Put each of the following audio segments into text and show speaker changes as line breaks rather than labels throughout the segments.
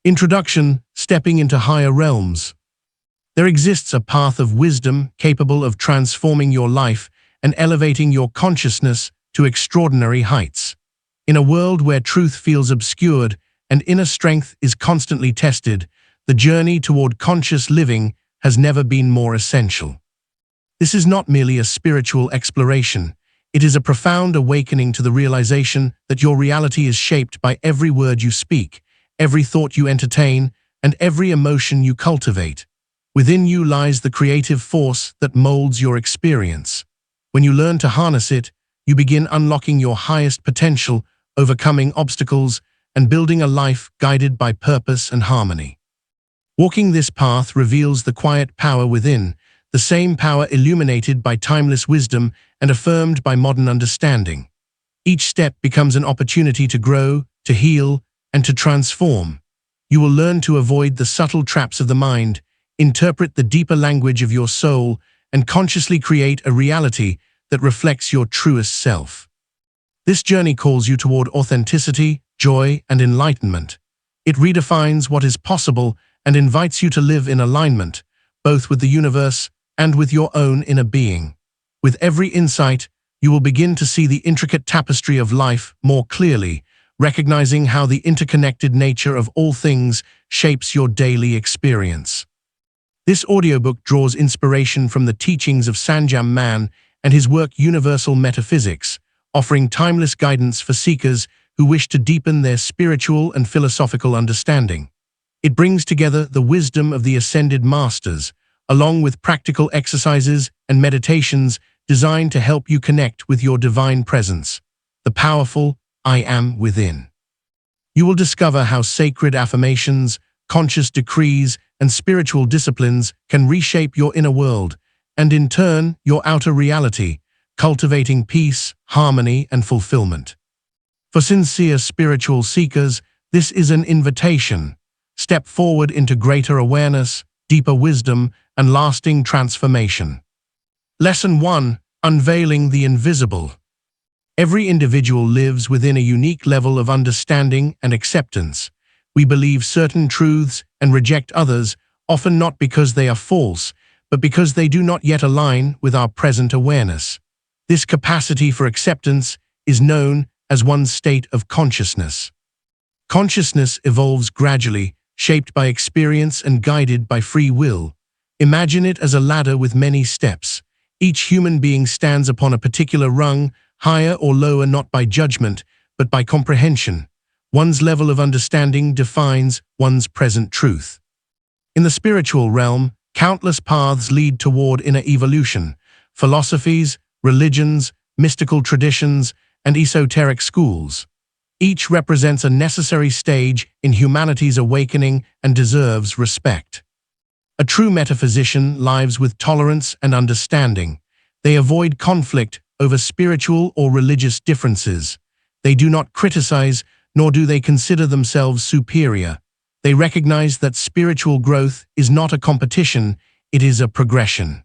Introduction: Stepping into Higher Realms. There exists a path of wisdom capable of transforming your life and elevating your consciousness to extraordinary heights. In a world where truth feels obscured and inner strength is constantly tested, the journey toward conscious living has never been more essential. This is not merely a spiritual exploration. It is a profound awakening to the realization that your reality is shaped by every word you speak, every thought you entertain, and every emotion you cultivate. Within you lies the creative force that molds your experience. When you learn to harness it, you begin unlocking your highest potential, overcoming obstacles, and building a life guided by purpose and harmony. Walking this path reveals the quiet power within, the same power illuminated by timeless wisdom and affirmed by modern understanding. Each step becomes an opportunity to grow, to heal, and to transform. You will learn to avoid the subtle traps of the mind, interpret the deeper language of your soul, and consciously create a reality that reflects your truest self. This journey calls you toward authenticity, joy, and enlightenment. It redefines what is possible and invites you to live in alignment, both with the universe and with your own inner being. With every insight, you will begin to see the intricate tapestry of life more clearly, recognizing how the interconnected nature of all things shapes your daily experience. This audiobook draws inspiration from the teachings of Saint Germain and his work Universal Metaphysics, offering timeless guidance for seekers who wish to deepen their spiritual and philosophical understanding. It brings together the wisdom of the Ascended Masters, along with practical exercises and meditations designed to help you connect with your divine presence, the powerful I Am within. You will discover how sacred affirmations, conscious decrees, and spiritual disciplines can reshape your inner world, and in turn, your outer reality, cultivating peace, harmony, and fulfillment. For sincere spiritual seekers, this is an invitation. Step forward into greater awareness, deeper wisdom, and lasting transformation. Lesson 1: Unveiling the Invisible. Every individual lives within a unique level of understanding and acceptance. We believe certain truths and reject others, often not because they are false, but because they do not yet align with our present awareness. This capacity for acceptance is known as one's state of consciousness. Consciousness evolves gradually, shaped by experience and guided by free will. Imagine it as a ladder with many steps. Each human being stands upon a particular rung, higher or lower not by judgment, but by comprehension. One's level of understanding defines one's present truth. In the spiritual realm, countless paths lead toward inner evolution. Philosophies, religions, mystical traditions, and esoteric schools. Each represents a necessary stage in humanity's awakening and deserves respect. A true metaphysician lives with tolerance and understanding. They avoid conflict over spiritual or religious differences. They do not criticize, nor do they consider themselves superior. They recognize that spiritual growth is not a competition, it is a progression.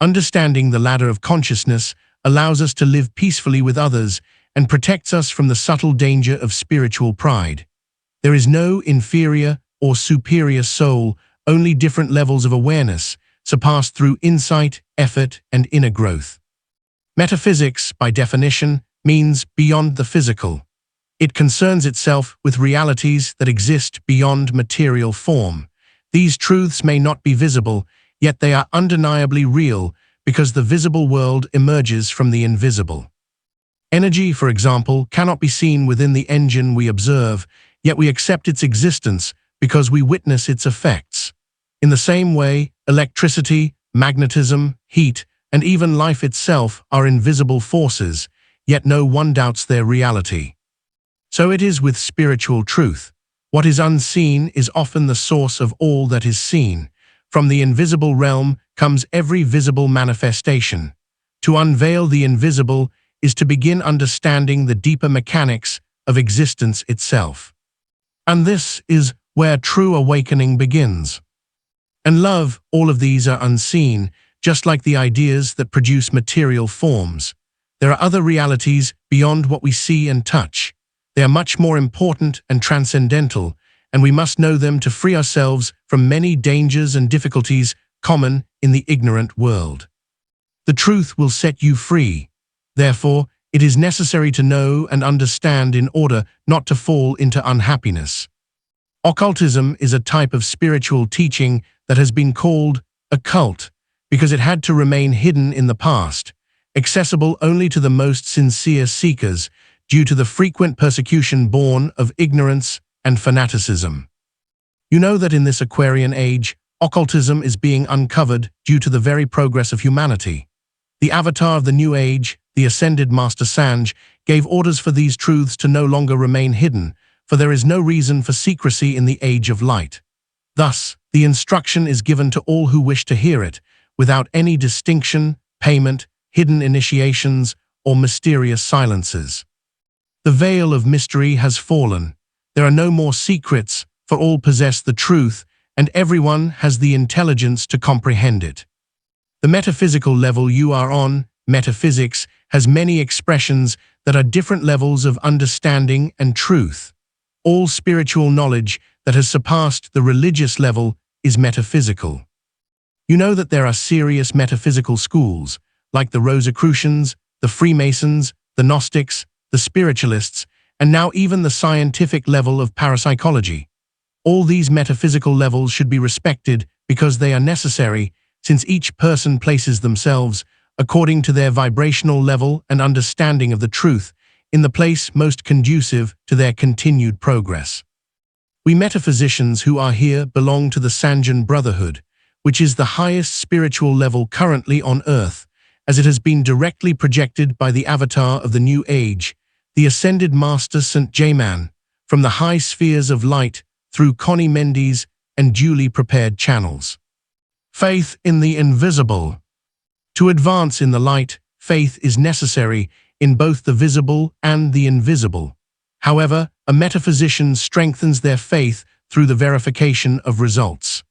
Understanding the ladder of consciousness allows us to live peacefully with others and protects us from the subtle danger of spiritual pride. There is no inferior or superior soul, only different levels of awareness, surpassed through insight, effort, and inner growth. Metaphysics, by definition, means beyond the physical. It concerns itself with realities that exist beyond material form. These truths may not be visible, yet they are undeniably real because the visible world emerges from the invisible. Energy, for example, cannot be seen within the engine we observe, yet we accept its existence because we witness its effects. In the same way, electricity, magnetism, heat, and even life itself are invisible forces, yet no one doubts their reality. So it is with spiritual truth. What is unseen is often the source of all that is seen. From the invisible realm comes every visible manifestation. To unveil the invisible is to begin understanding the deeper mechanics of existence itself. And this is where true awakening begins. And love, all of these are unseen, just like the ideas that produce material forms. There are other realities beyond what we see and touch. They are much more important and transcendental, and we must know them to free ourselves from many dangers and difficulties common in the ignorant world. The truth will set you free. Therefore, it is necessary to know and understand in order not to fall into unhappiness. Occultism is a type of spiritual teaching that has been called occult because it had to remain hidden in the past, accessible only to the most sincere seekers due to the frequent persecution born of ignorance and fanaticism. You know that in this Aquarian age, occultism is being uncovered due to the very progress of humanity. The avatar of the new age, the Ascended Master Saint, gave orders for these truths to no longer remain hidden, for there is no reason for secrecy in the age of light. Thus, the instruction is given to all who wish to hear it, without any distinction, payment, hidden initiations, or mysterious silences. The veil of mystery has fallen. There are no more secrets, for all possess the truth, and everyone has the intelligence to comprehend it. The metaphysical level you are on, metaphysics, has many expressions that are different levels of understanding and truth. All spiritual knowledge that has surpassed the religious level is metaphysical. You know that there are serious metaphysical schools, like the Rosicrucians, the Freemasons, the Gnostics, the Spiritualists, and now even the scientific level of parapsychology. All these metaphysical levels should be respected because they are necessary, since each person places themselves, according to their vibrational level and understanding of the truth, in the place most conducive to their continued progress. We metaphysicians who are here belong to the Saint Germain Brotherhood, which is the highest spiritual level currently on earth, as it has been directly projected by the avatar of the new age, the Ascended Master Saint Germain, from the high spheres of light through Connie Mendes and duly prepared channels. Faith in the invisible. To advance in the light, faith is necessary in both the visible and the invisible. However, a metaphysician strengthens their faith through the verification of results.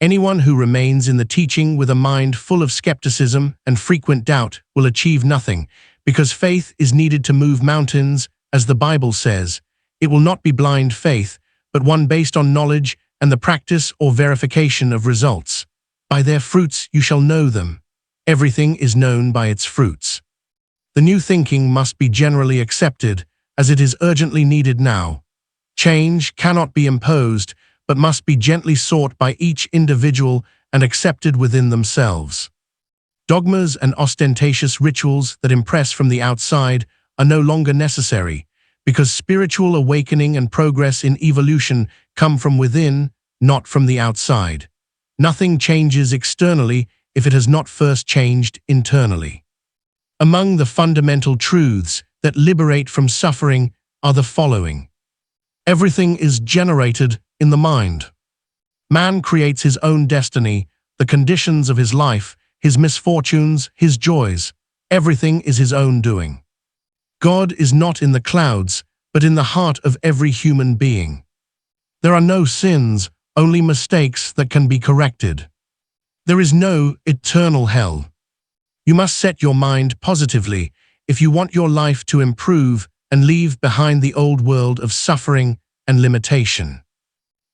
Anyone who remains in the teaching with a mind full of skepticism and frequent doubt will achieve nothing, because faith is needed to move mountains, as the Bible says. It will not be blind faith, but one based on knowledge and the practice or verification of results. By their fruits you shall know them. Everything is known by its fruits. The new thinking must be generally accepted, as it is urgently needed now. Change cannot be imposed, but must be gently sought by each individual and accepted within themselves. Dogmas and ostentatious rituals that impress from the outside are no longer necessary, because spiritual awakening and progress in evolution come from within, not from the outside. Nothing changes externally if it has not first changed internally. Among the fundamental truths that liberate from suffering are the following. Everything is generated in the mind. Man creates his own destiny, the conditions of his life, his misfortunes, his joys. Everything is his own doing. God is not in the clouds, but in the heart of every human being. There are no sins, only mistakes that can be corrected. There is no eternal hell. You must set your mind positively if you want your life to improve and leave behind the old world of suffering and limitation.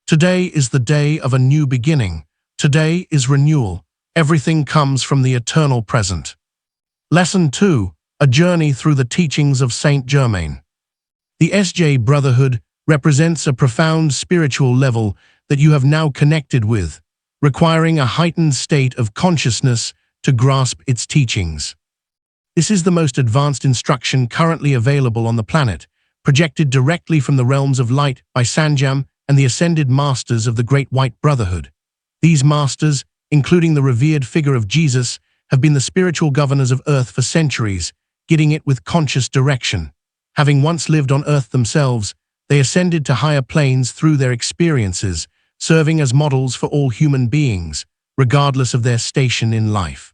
Today is the day of a new beginning. Today is renewal. Everything comes from the eternal present. Lesson 2. A journey through the teachings of Saint Germain. The SJ Brotherhood represents a profound spiritual level that you have now connected with, requiring a heightened state of consciousness to grasp its teachings. This is the most advanced instruction currently available on the planet, projected directly from the realms of light by Saint Germain and the Ascended Masters of the Great White Brotherhood. These masters, including the revered figure of Jesus, have been the spiritual governors of Earth for centuries, guiding it with conscious direction. Having once lived on Earth themselves, they ascended to higher planes through their experiences, serving as models for all human beings, regardless of their station in life.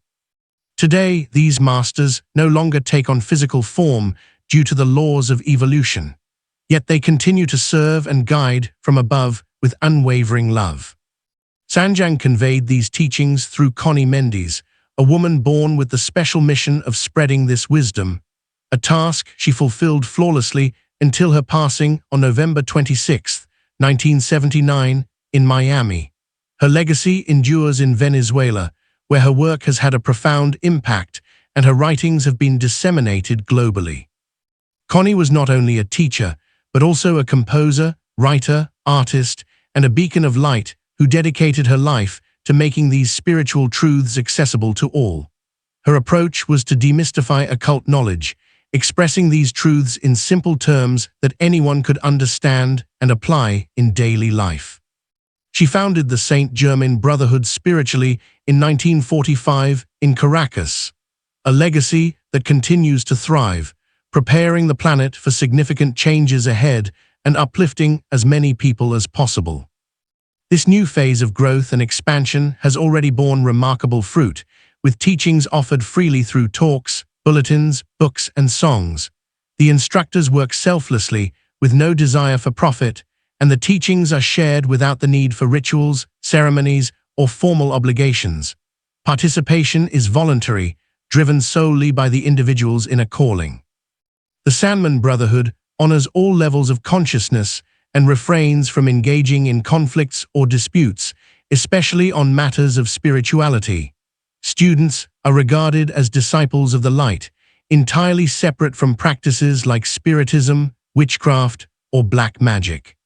Today, these masters no longer take on physical form due to the laws of evolution, yet they continue to serve and guide from above with unwavering love. Saint Germain conveyed these teachings through Connie Mendes, a woman born with the special mission of spreading this wisdom, a task she fulfilled flawlessly until her passing on November 26, 1979, in Miami. Her legacy endures in Venezuela, where her work has had a profound impact and her writings have been disseminated globally. Connie was not only a teacher, but also a composer, writer, artist, and a beacon of light who dedicated her life to making these spiritual truths accessible to all. Her approach was to demystify occult knowledge, expressing these truths in simple terms that anyone could understand and apply in daily life. She founded the Saint Germain Brotherhood spiritually in 1945 in Caracas, a legacy that continues to thrive, preparing the planet for significant changes ahead and uplifting as many people as possible. This new phase of growth and expansion has already borne remarkable fruit, with teachings offered freely through talks, bulletins, books, and songs. The instructors work selflessly, with no desire for profit, and the teachings are shared without the need for rituals, ceremonies, or formal obligations. Participation is voluntary, driven solely by the individual's inner calling. The Saint Germain Brotherhood honors all levels of consciousness and refrains from engaging in conflicts or disputes, especially on matters of spirituality. Students are regarded as disciples of the light, entirely separate from practices like spiritism, witchcraft, or black magic.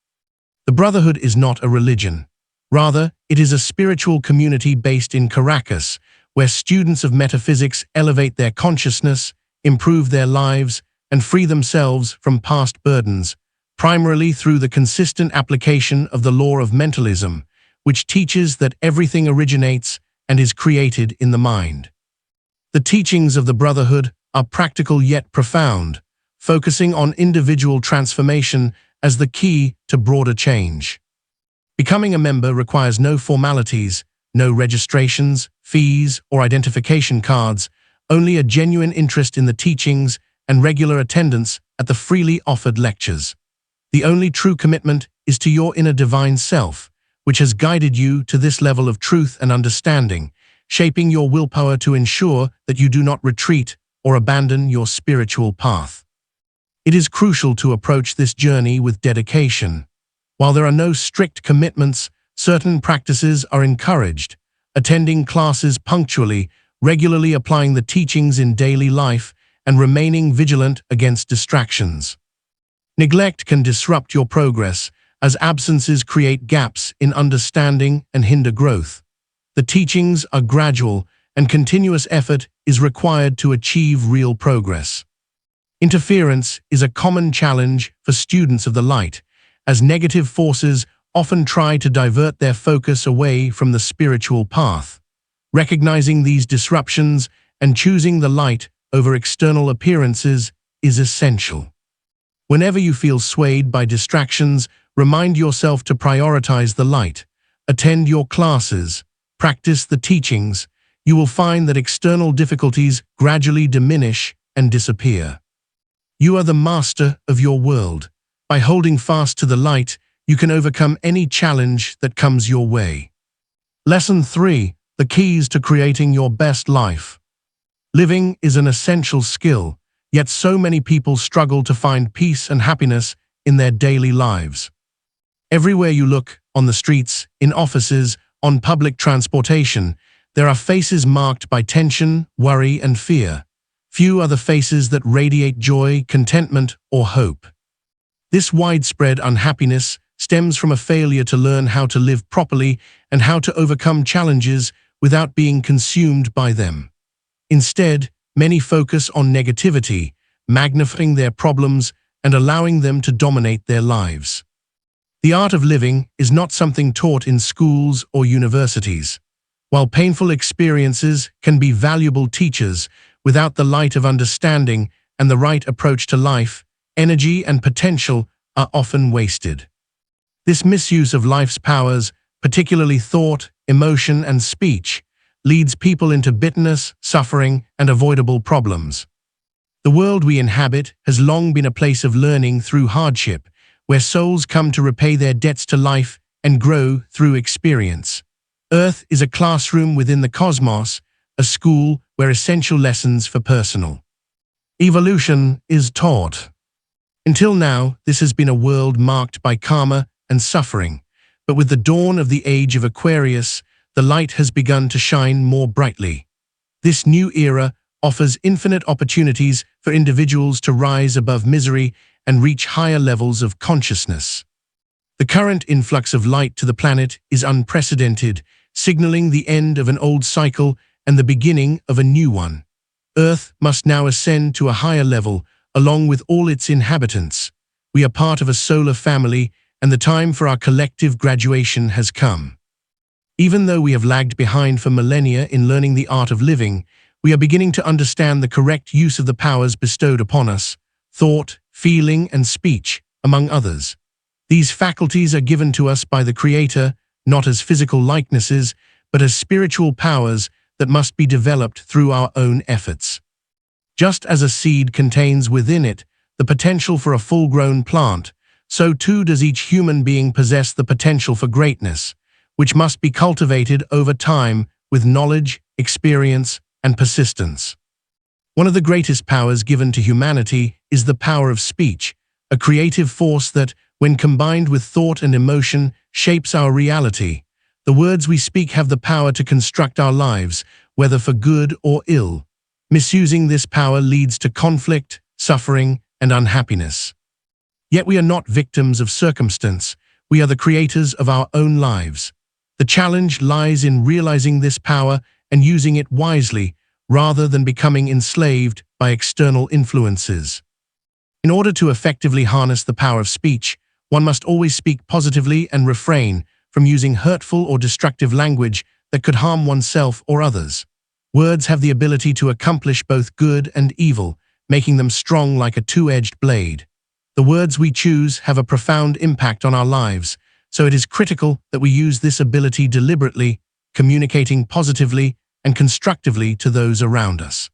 The Brotherhood is not a religion. Rather, it is a spiritual community based in Caracas, where students of metaphysics elevate their consciousness, improve their lives, and free themselves from past burdens, primarily through the consistent application of the law of mentalism, which teaches that everything originates and is created in the mind. The teachings of the Brotherhood are practical yet profound, focusing on individual transformation as the key to broader change. Becoming a member requires no formalities, no registrations, fees, or identification cards, only a genuine interest in the teachings and regular attendance at the freely offered lectures. The only true commitment is to your inner divine self, which has guided you to this level of truth and understanding, shaping your willpower to ensure that you do not retreat or abandon your spiritual path. It is crucial to approach this journey with dedication. While there are no strict commitments, certain practices are encouraged. Attending classes punctually, regularly applying the teachings in daily life, and remaining vigilant against distractions. Neglect can disrupt your progress, as absences create gaps in understanding and hinder growth. The teachings are gradual, and continuous effort is required to achieve real progress. Interference is a common challenge for students of the light, as negative forces often try to divert their focus away from the spiritual path. Recognizing these disruptions and choosing the light over external appearances is essential. Whenever you feel swayed by distractions, remind yourself to prioritize the light. Attend your classes, practice the teachings. You will find that external difficulties gradually diminish and disappear. You are the master of your world. By holding fast to the light, you can overcome any challenge that comes your way. Lesson 3: The keys to creating your best life. Living is an essential skill, yet so many people struggle to find peace and happiness in their daily lives. Everywhere you look, on the streets, in offices, on public transportation, there are faces marked by tension, worry, and fear. Few are the faces that radiate joy, contentment, or hope. This widespread unhappiness stems from a failure to learn how to live properly and how to overcome challenges without being consumed by them. Instead, many focus on negativity, magnifying their problems and allowing them to dominate their lives. The art of living is not something taught in schools or universities. While painful experiences can be valuable teachers, without the light of understanding and the right approach to life, energy and potential are often wasted. This misuse of life's powers, particularly thought, emotion, and speech, leads people into bitterness, suffering, and avoidable problems. The world we inhabit has long been a place of learning through hardship, where souls come to repay their debts to life and grow through experience. Earth is a classroom within the cosmos, a school where essential lessons for personal evolution is taught. Until now, this has been a world marked by karma and suffering. But with the dawn of the age of Aquarius, the light has begun to shine more brightly. This new era offers infinite opportunities for individuals to rise above misery and reach higher levels of consciousness. The current influx of light to the planet is unprecedented, signaling the end of an old cycle and the beginning of a new one. Earth must now ascend to a higher level, along with all its inhabitants. We are part of a solar family, and the time for our collective graduation has come. Even though we have lagged behind for millennia in learning the art of living, we are beginning to understand the correct use of the powers bestowed upon us: thought, feeling, and speech, among others. These faculties are given to us by the Creator, not as physical likenesses, but as spiritual powers that must be developed through our own efforts. Just as a seed contains within it the potential for a full-grown plant, so too does each human being possess the potential for greatness, which must be cultivated over time with knowledge, experience, and persistence. One of the greatest powers given to humanity is the power of speech, a creative force that, when combined with thought and emotion, shapes our reality. The words we speak have the power to construct our lives, whether for good or ill. Misusing this power leads to conflict, suffering, and unhappiness. Yet we are not victims of circumstance. We are the creators of our own lives. The challenge lies in realizing this power and using it wisely, rather than becoming enslaved by external influences. In order to effectively harness the power of speech, one must always speak positively and refrain from using hurtful or destructive language that could harm oneself or others. Words have the ability to accomplish both good and evil, making them strong like a two-edged blade. The words we choose have a profound impact on our lives, so it is critical that we use this ability deliberately, communicating positively and constructively to those around us.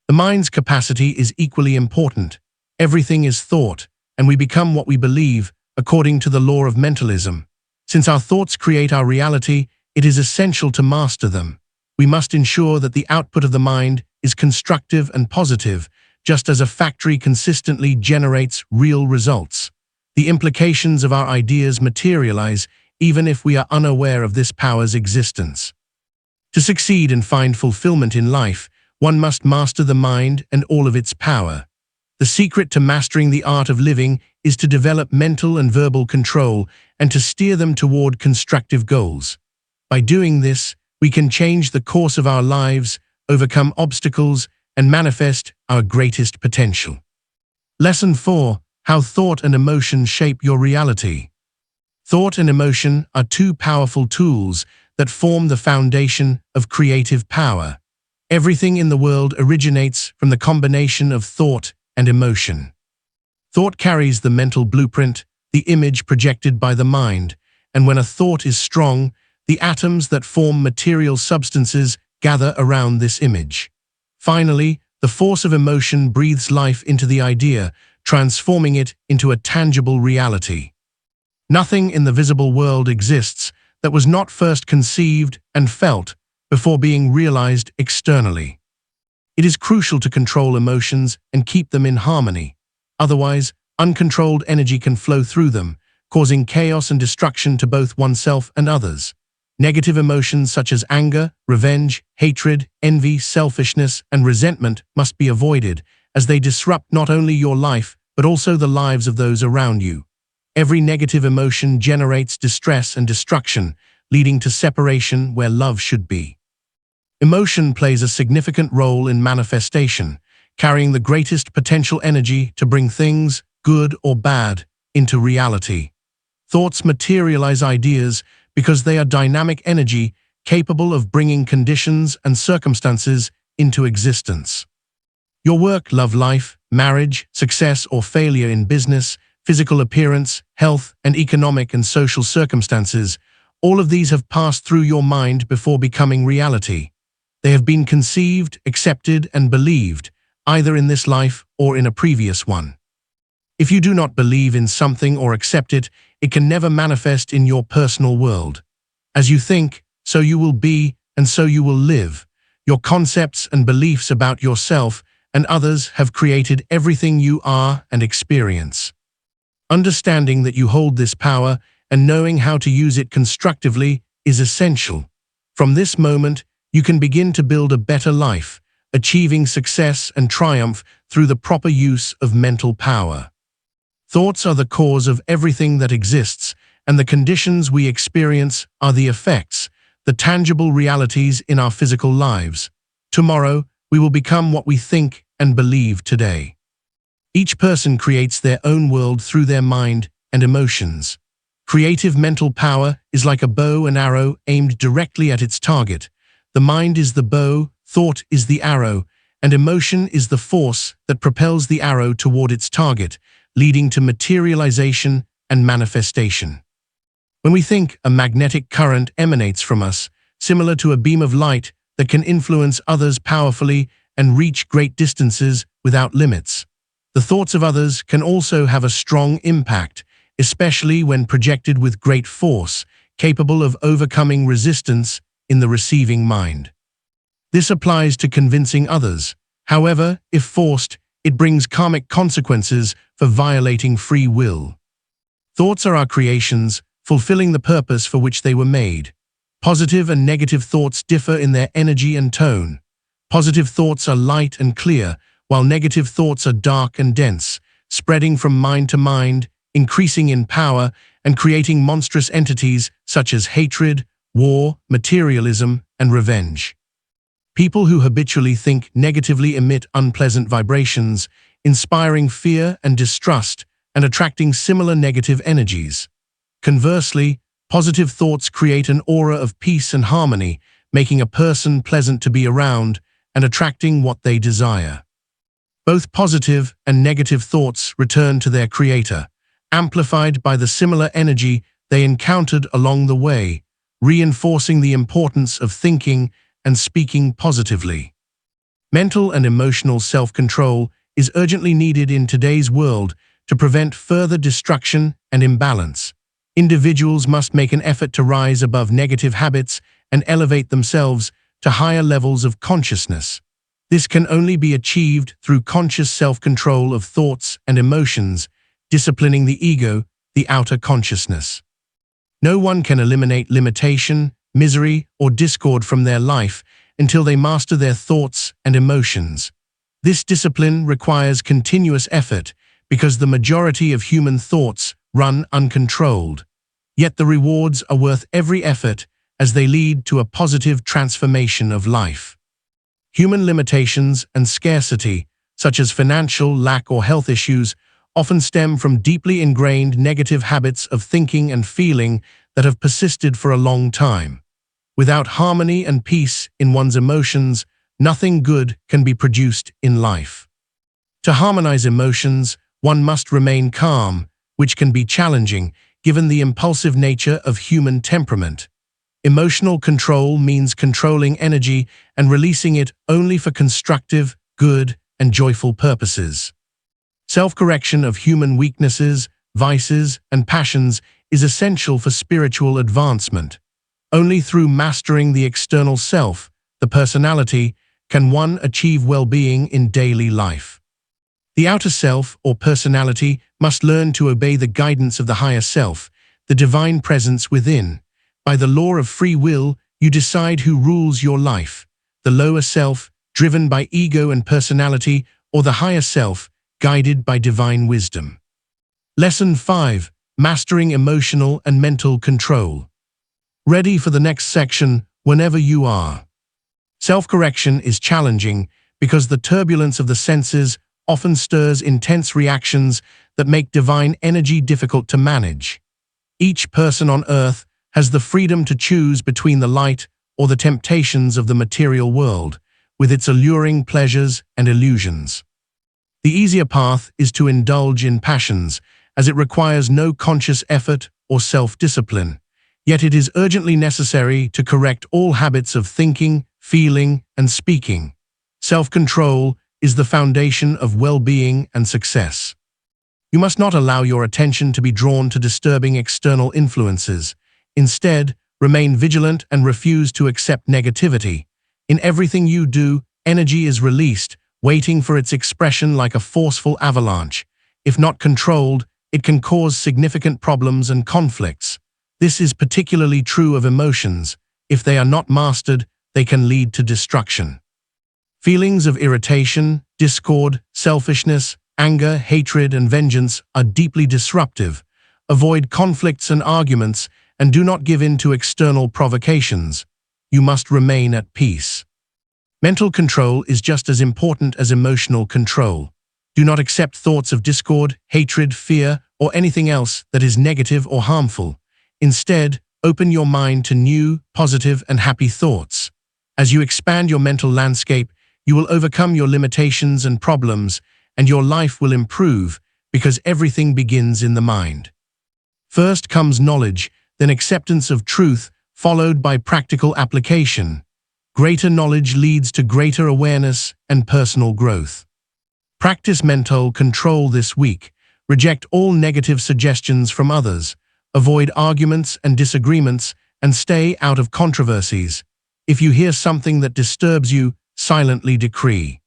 The mind's capacity is equally important. Everything is thought, and we become what we believe, according to the law of mentalism. Since our thoughts create our reality, it is essential to master them. We must ensure that the output of the mind is constructive and positive, just as a factory consistently generates real results. The implications of our ideas materialize even if we are unaware of this power's existence. To succeed and find fulfillment in life, one must master the mind and all of its power. The secret to mastering the art of living is to develop mental and verbal control and to steer them toward constructive goals. By doing this, we can change the course of our lives, overcome obstacles, and manifest our greatest potential. Lesson 4. How thought and emotion shape your reality. Thought and emotion are two powerful tools that form the foundation of creative power. Everything in the world originates from the combination of thought and emotion. Thought carries the mental blueprint, the image projected by the mind, and when a thought is strong, the atoms that form material substances gather around this image. Finally, the force of emotion breathes life into the idea, transforming it into a tangible reality. Nothing in the visible world exists that was not first conceived and felt before being realized externally. It is crucial to control emotions and keep them in harmony. Otherwise, uncontrolled energy can flow through them, causing chaos and destruction to both oneself and others. Negative emotions such as anger, revenge, hatred, envy, selfishness, and resentment must be avoided, as they disrupt not only your life, but also the lives of those around you. Every negative emotion generates distress and destruction, leading to separation where love should be. Emotion plays a significant role in manifestation, carrying the greatest potential energy to bring things, good or bad, into reality. Thoughts materialize ideas because they are dynamic energy capable of bringing conditions and circumstances into existence. Your work, love life, marriage, success or failure in business, physical appearance, health, and economic and social circumstances, all of these have passed through your mind before becoming reality. They have been conceived, accepted, and believed, either in this life or in a previous one. If you do not believe in something or accept it, it can never manifest in your personal world. As you think, so you will be, and so you will live. Your concepts and beliefs about yourself and others have created everything you are and experience. Understanding that you hold this power and knowing how to use it constructively is essential. From this moment, you can begin to build a better life, achieving success and triumph through the proper use of mental power. Thoughts are the cause of everything that exists, and the conditions we experience are the effects, the tangible realities in our physical lives. Tomorrow, we will become what we think and believe today. Each person creates their own world through their mind and emotions. Creative mental power is like a bow and arrow aimed directly at its target. The mind is the bow, thought is the arrow, and emotion is the force that propels the arrow toward its target, leading to materialization and manifestation. When we think, a magnetic current emanates from us, similar to a beam of light that can influence others powerfully and reach great distances without limits. The thoughts of others can also have a strong impact, especially when projected with great force, capable of overcoming resistance in the receiving mind. This applies to convincing others. However, if forced, it brings karmic consequences for violating free will. Thoughts are our creations, fulfilling the purpose for which they were made. Positive and negative thoughts differ in their energy and tone. Positive thoughts are light and clear, while negative thoughts are dark and dense, spreading from mind to mind, increasing in power, and creating monstrous entities such as hatred, war, materialism, and revenge. People who habitually think negatively emit unpleasant vibrations, inspiring fear and distrust, and attracting similar negative energies. Conversely, positive thoughts create an aura of peace and harmony, making a person pleasant to be around and attracting what they desire. Both positive and negative thoughts return to their creator, amplified by the similar energy they encountered along the way, reinforcing the importance of thinking and speaking positively. Mental and emotional self-control is urgently needed in today's world to prevent further destruction and imbalance. Individuals must make an effort to rise above negative habits and elevate themselves to higher levels of consciousness. This can only be achieved through conscious self-control of thoughts and emotions, disciplining the ego, the outer consciousness. No one can eliminate limitation, misery, or discord from their life until they master their thoughts and emotions. This discipline requires continuous effort because the majority of human thoughts run uncontrolled. Yet the rewards are worth every effort as they lead to a positive transformation of life. Human limitations and scarcity, such as financial lack or health issues, often stem from deeply ingrained negative habits of thinking and feeling that have persisted for a long time. Without harmony and peace in one's emotions, nothing good can be produced in life. To harmonize emotions, one must remain calm, which can be challenging given the impulsive nature of human temperament. Emotional control means controlling energy and releasing it only for constructive, good, and joyful purposes. Self-correction of human weaknesses, vices, and passions is essential for spiritual advancement. Only through mastering the external self, the personality, can one achieve well-being in daily life. The outer self, or personality, must learn to obey the guidance of the higher self, the divine presence within. By the law of free will, you decide who rules your life: the lower self, driven by ego and personality, or the higher self, guided by divine wisdom. Lesson 5. Mastering emotional and mental control. Ready for the next section whenever you are. Self-correction is challenging because the turbulence of the senses often stirs intense reactions that make divine energy difficult to manage. Each person on earth has the freedom to choose between the light or the temptations of the material world, with its alluring pleasures and illusions. The easier path is to indulge in passions, as it requires no conscious effort or self-discipline. Yet it is urgently necessary to correct all habits of thinking, feeling, and speaking. Self-control is the foundation of well-being and success. You must not allow your attention to be drawn to disturbing external influences. Instead, remain vigilant and refuse to accept negativity. In everything you do, energy is released, waiting for its expression like a forceful avalanche. If not controlled, it can cause significant problems and conflicts. This is particularly true of emotions. If they are not mastered, they can lead to destruction. Feelings of irritation, discord, selfishness, anger, hatred, and vengeance are deeply disruptive. Avoid conflicts and arguments, and do not give in to external provocations. You must remain at peace. Mental control is just as important as emotional control. Do not accept thoughts of discord, hatred, fear, or anything else that is negative or harmful. Instead, open your mind to new, positive, and happy thoughts. As you expand your mental landscape, you will overcome your limitations and problems, and your life will improve because everything begins in the mind. First comes knowledge, then acceptance of truth, followed by practical application. Greater knowledge leads to greater awareness and personal growth. Practice mental control this week. Reject all negative suggestions from others. Avoid arguments and disagreements, and stay out of controversies. If you hear something that disturbs you, silently decree.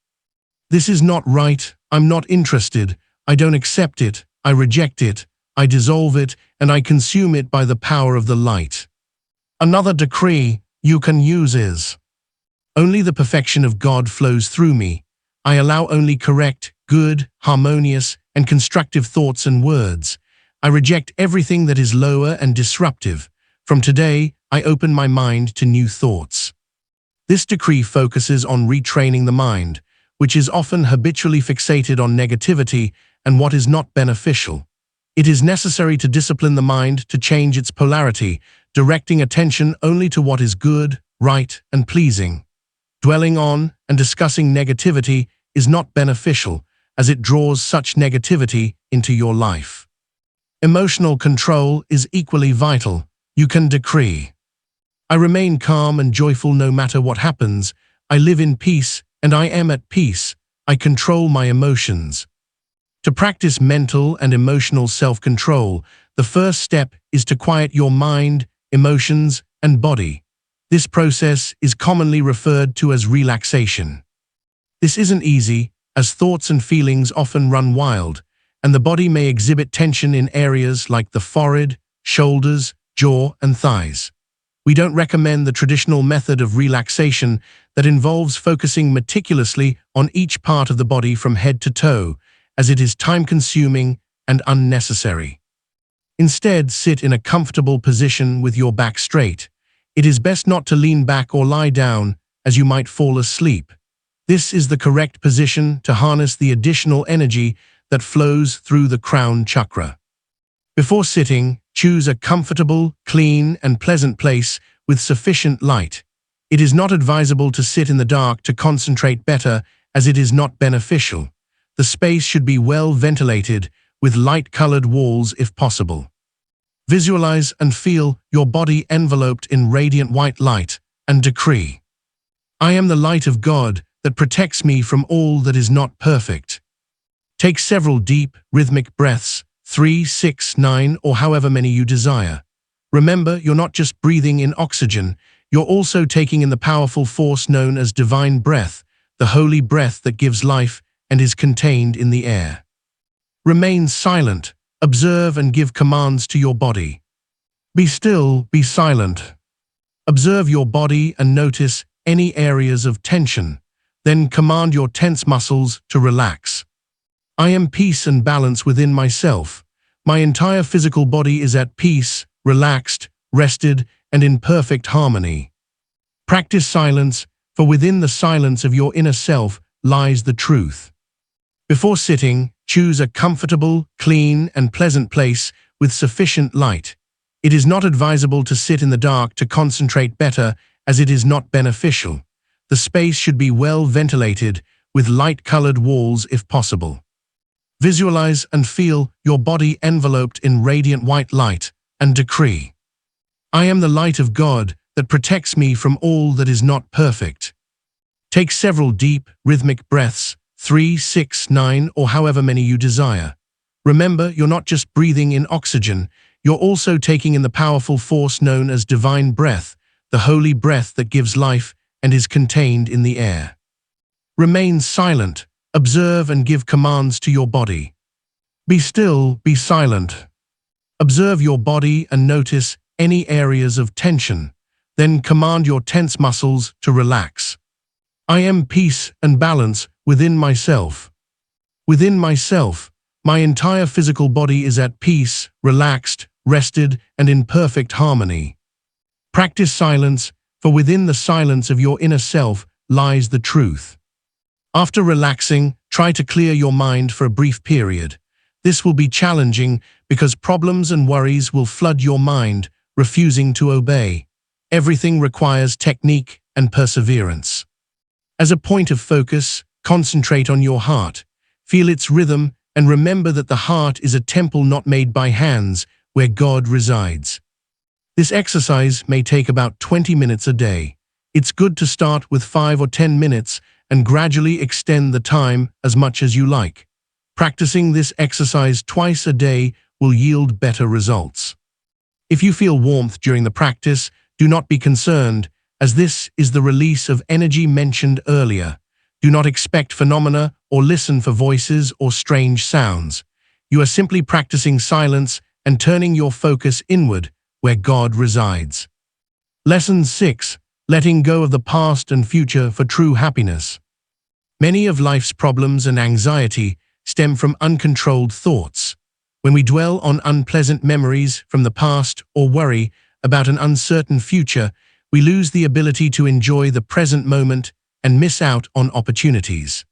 This is not right, I'm not interested, I don't accept it, I reject it, I dissolve it, and I consume it by the power of the light. Another decree you can use is, only the perfection of God flows through me. I allow only correct, good, harmonious, and constructive thoughts and words. I reject everything that is lower and disruptive. From today, I open my mind to new thoughts. This decree focuses on retraining the mind, which is often habitually fixated on negativity and what is not beneficial. It is necessary to discipline the mind to change its polarity, directing attention only to what is good, right, and pleasing. Dwelling on and discussing negativity is not beneficial, as it draws such negativity into your life. Emotional control is equally vital. You can decree, I remain calm and joyful no matter what happens. I live in peace, and I am at peace. I control my emotions. To practice mental and emotional self-control, the first step is to quiet your mind, emotions, and body. This process is commonly referred to as relaxation. This isn't easy, as thoughts and feelings often run wild, and the body may exhibit tension in areas like the forehead, shoulders, jaw, and thighs. We don't recommend the traditional method of relaxation that involves focusing meticulously on each part of the body from head to toe, as it is time-consuming and unnecessary. Instead, sit in a comfortable position with your back straight. It is best not to lean back or lie down, as you might fall asleep. This is the correct position to harness the additional energy that flows through the crown chakra. Before sitting, choose a comfortable, clean, and pleasant place with sufficient light. It is not advisable to sit in the dark to concentrate better, as it is not beneficial. The space should be well ventilated, with light-colored walls if possible. Visualize and feel your body enveloped in radiant white light, and decree, I am the light of God that protects me from all that is not perfect. Take several deep, rhythmic breaths, 3, 6, 9, or however many you desire. Remember, you're not just breathing in oxygen, you're also taking in the powerful force known as divine breath, the holy breath that gives life and is contained in the air. Remain silent, observe and give commands to your body. Be still, be silent. Observe your body and notice any areas of tension. Then command your tense muscles to relax. I am peace and balance within myself. My entire physical body is at peace, relaxed, rested, and in perfect harmony. Practice silence, for within the silence of your inner self lies the truth. Before sitting, choose a comfortable, clean, and pleasant place with sufficient light. It is not advisable to sit in the dark to concentrate better, as it is not beneficial. The space should be well ventilated, with light-colored walls if possible. Visualize and feel your body enveloped in radiant white light, and decree, I am the light of God that protects me from all that is not perfect. Take several deep, rhythmic breaths, 3, 6, 9, or however many you desire. Remember, you're not just breathing in oxygen, you're also taking in the powerful force known as divine breath, the holy breath that gives life and is contained in the air. Remain silent, observe and give commands to your body. Be still, be silent. Observe your body and notice any areas of tension. Then command your tense muscles to relax. I am peace and balance within myself. Within myself, my entire physical body is at peace, relaxed, rested, and in perfect harmony. Practice silence, for within the silence of your inner self lies the truth. After relaxing, try to clear your mind for a brief period. This will be challenging because problems and worries will flood your mind, refusing to obey. Everything requires technique and perseverance. As a point of focus, concentrate on your heart. Feel its rhythm and remember that the heart is a temple not made by hands, where God resides. This exercise may take about 20 minutes a day. It's good to start with 5 or 10 minutes and gradually extend the time as much as you like. Practicing this exercise twice a day will yield better results. If you feel warmth during the practice, do not be concerned, as this is the release of energy mentioned earlier. Do not expect phenomena or listen for voices or strange sounds. You are simply practicing silence and turning your focus inward, where God resides. Lesson 6. Letting go of the past and future for true happiness. Many of life's problems and anxiety stem from uncontrolled thoughts. When we dwell on unpleasant memories from the past or worry about an uncertain future, we lose the ability to enjoy the present moment and miss out on opportunities.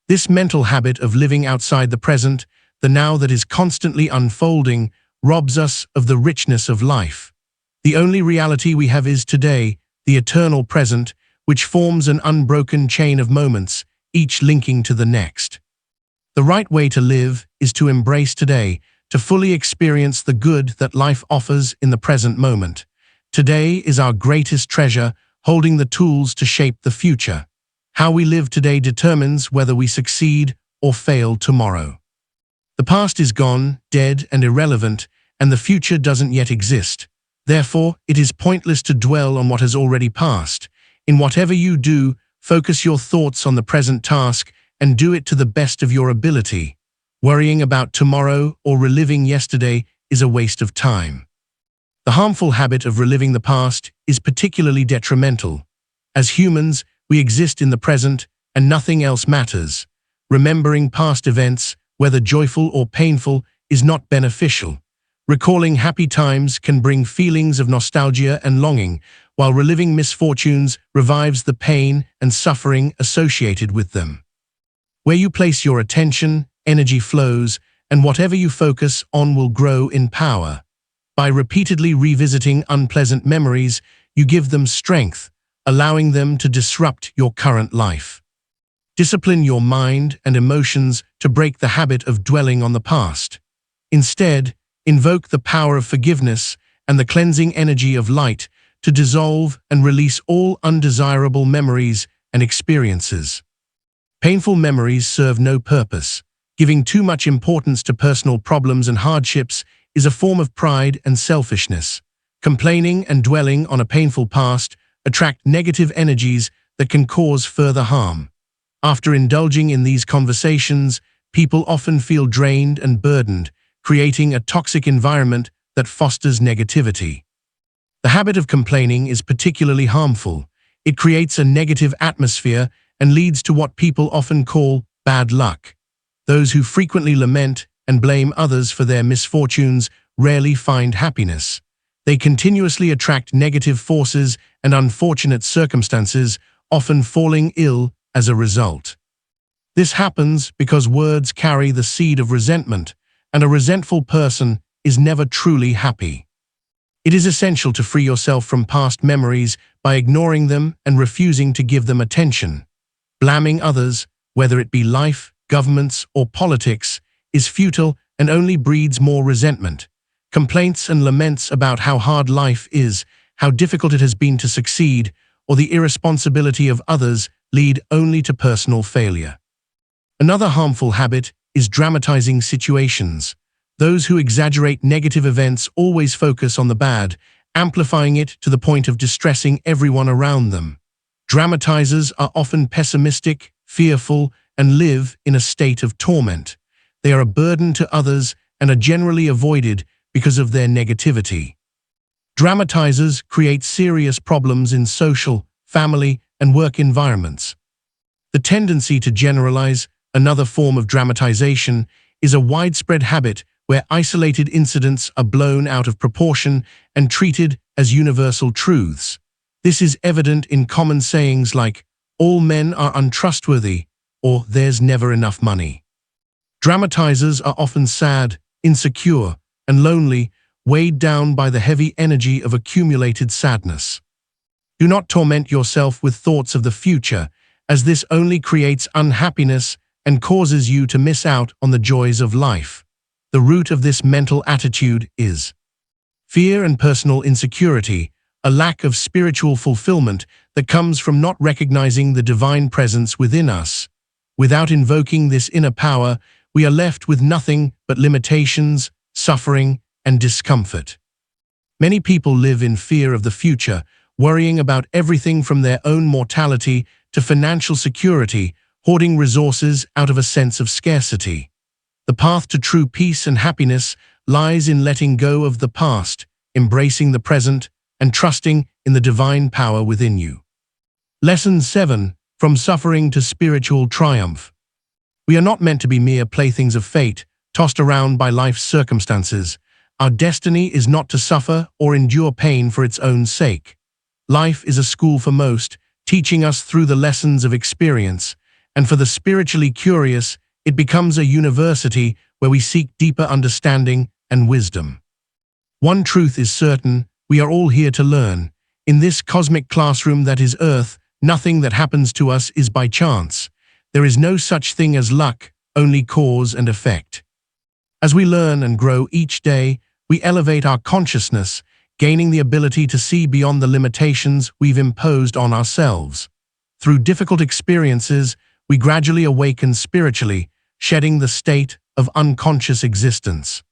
This mental habit of living outside the present, the now that is constantly unfolding, robs us of the richness of life. The only reality we have is today, the eternal present, which forms an unbroken chain of moments, each linking to the next. The right way to live is to embrace today, to fully experience the good that life offers in the present moment. Today is our greatest treasure, holding the tools to shape the future. How we live today determines whether we succeed or fail tomorrow. The past is gone, dead, and irrelevant, and the future doesn't yet exist. Therefore, it is pointless to dwell on what has already passed. In whatever you do, focus your thoughts on the present task and do it to the best of your ability. Worrying about tomorrow or reliving yesterday is a waste of time. The harmful habit of reliving the past is particularly detrimental. As humans, we exist in the present and nothing else matters. Remembering past events, whether joyful or painful, is not beneficial. Recalling happy times can bring feelings of nostalgia and longing, while reliving misfortunes revives the pain and suffering associated with them. Where you place your attention, energy flows, and whatever you focus on will grow in power. By repeatedly revisiting unpleasant memories, you give them strength, allowing them to disrupt your current life. Discipline your mind and emotions to break the habit of dwelling on the past. Instead, invoke the power of forgiveness and the cleansing energy of light to dissolve and release all undesirable memories and experiences. Painful memories serve no purpose. Giving too much importance to personal problems and hardships is a form of pride and selfishness. Complaining and dwelling on a painful past attract negative energies that can cause further harm. After indulging in these conversations, people often feel drained and burdened, creating a toxic environment that fosters negativity. The habit of complaining is particularly harmful. It creates a negative atmosphere and leads to what people often call bad luck. Those who frequently lament and blame others for their misfortunes rarely find happiness. They continuously attract negative forces and unfortunate circumstances, often falling ill as a result. This happens because words carry the seed of resentment, and a resentful person is never truly happy. It is essential to free yourself from past memories by ignoring them and refusing to give them attention. Blaming others, whether it be life, governments, or politics, is futile and only breeds more resentment. Complaints and laments about how hard life is, how difficult it has been to succeed, or the irresponsibility of others lead only to personal failure. Another harmful habit is dramatizing situations. Those who exaggerate negative events always focus on the bad, amplifying it to the point of distressing everyone around them. Dramatizers are often pessimistic, fearful, and live in a state of torment. They are a burden to others and are generally avoided because of their negativity. Dramatizers create serious problems in social, family, and work environments. The tendency to generalize, another form of dramatization, is a widespread habit where isolated incidents are blown out of proportion and treated as universal truths. This is evident in common sayings like, "All men are untrustworthy," or "There's never enough money." Dramatizers are often sad, insecure, and lonely, weighed down by the heavy energy of accumulated sadness. Do not torment yourself with thoughts of the future, as this only creates unhappiness and causes you to miss out on the joys of life. The root of this mental attitude is fear and personal insecurity, a lack of spiritual fulfillment that comes from not recognizing the divine presence within us. Without invoking this inner power, we are left with nothing but limitations, suffering, and discomfort. Many people live in fear of the future, worrying about everything from their own mortality to financial security, hoarding resources out of a sense of scarcity. The path to true peace and happiness lies in letting go of the past, embracing the present, and trusting in the divine power within you. Lesson 7. From Suffering to Spiritual Triumph. We are not meant to be mere playthings of fate, tossed around by life's circumstances. Our destiny is not to suffer or endure pain for its own sake. Life is a school for most, teaching us through the lessons of experience, and for the spiritually curious, it becomes a university where we seek deeper understanding and wisdom. One truth is certain: we are all here to learn. In this cosmic classroom that is Earth, nothing that happens to us is by chance. There is no such thing as luck, only cause and effect. As we learn and grow each day, we elevate our consciousness, gaining the ability to see beyond the limitations we've imposed on ourselves. Through difficult experiences, we gradually awaken spiritually, shedding the state of unconscious existence.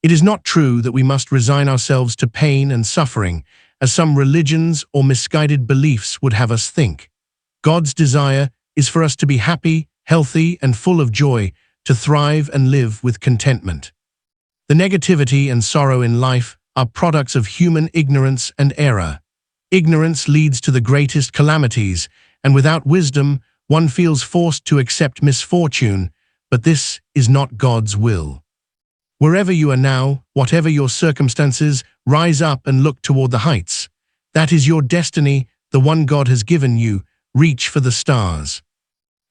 It is not true that we must resign ourselves to pain and suffering, as some religions or misguided beliefs would have us think. God's desire is for us to be happy, healthy, and full of joy, to thrive and live with contentment. The negativity and sorrow in life are products of human ignorance and error. Ignorance leads to the greatest calamities, and without wisdom, one feels forced to accept misfortune, but this is not God's will. Wherever you are now, whatever your circumstances, rise up and look toward the heights. That is your destiny, the one God has given you. Reach for the stars.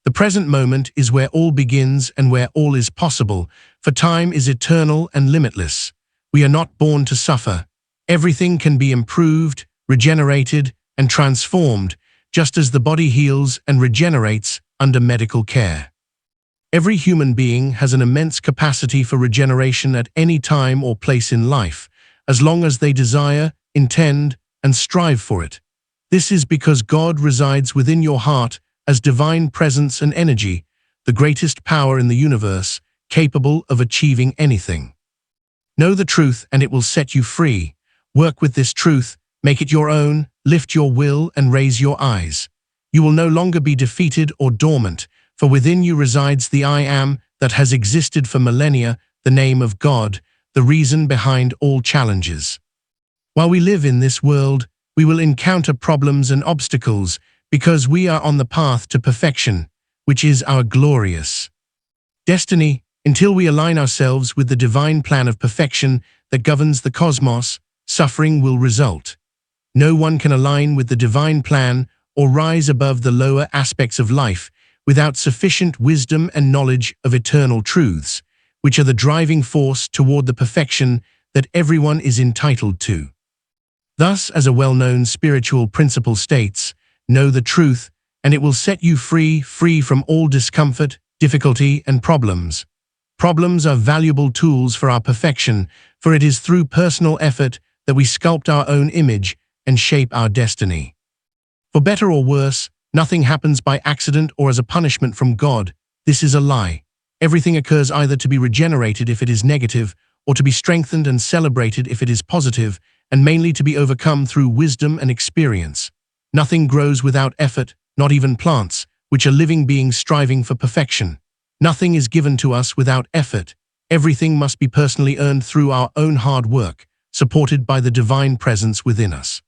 The present moment is where all begins and where all is possible, for time is eternal and limitless. We are not born to suffer. Everything can be improved, regenerated, and transformed, just as the body heals and regenerates under medical care. Every human being has an immense capacity for regeneration at any time or place in life, as long as they desire, intend, and strive for it. This is because God resides within your heart as divine presence and energy, the greatest power in the universe, capable of achieving anything. Know the truth and it will set you free. Work with this truth, make it your own, lift your will and raise your eyes. You will no longer be defeated or dormant, for within you resides the I Am that has existed for millennia, the name of God, the reason behind all challenges. While we live in this world, we will encounter problems and obstacles because we are on the path to perfection, which is our glorious destiny. Until we align ourselves with the divine plan of perfection that governs the cosmos, suffering will result. No one can align with the divine plan or rise above the lower aspects of life without sufficient wisdom and knowledge of eternal truths, which are the driving force toward the perfection that everyone is entitled to. Thus, as a well-known spiritual principle states, know the truth, and it will set you free from all discomfort, difficulty, and problems. Problems are valuable tools for our perfection, for it is through personal effort that we sculpt our own image and shape our destiny. For better or worse, nothing happens by accident or as a punishment from God. This is a lie. Everything occurs either to be regenerated if it is negative, or to be strengthened and celebrated if it is positive, and mainly to be overcome through wisdom and experience. Nothing grows without effort, not even plants, which are living beings striving for perfection. Nothing is given to us without effort. Everything must be personally earned through our own hard work. supported by the divine presence within us.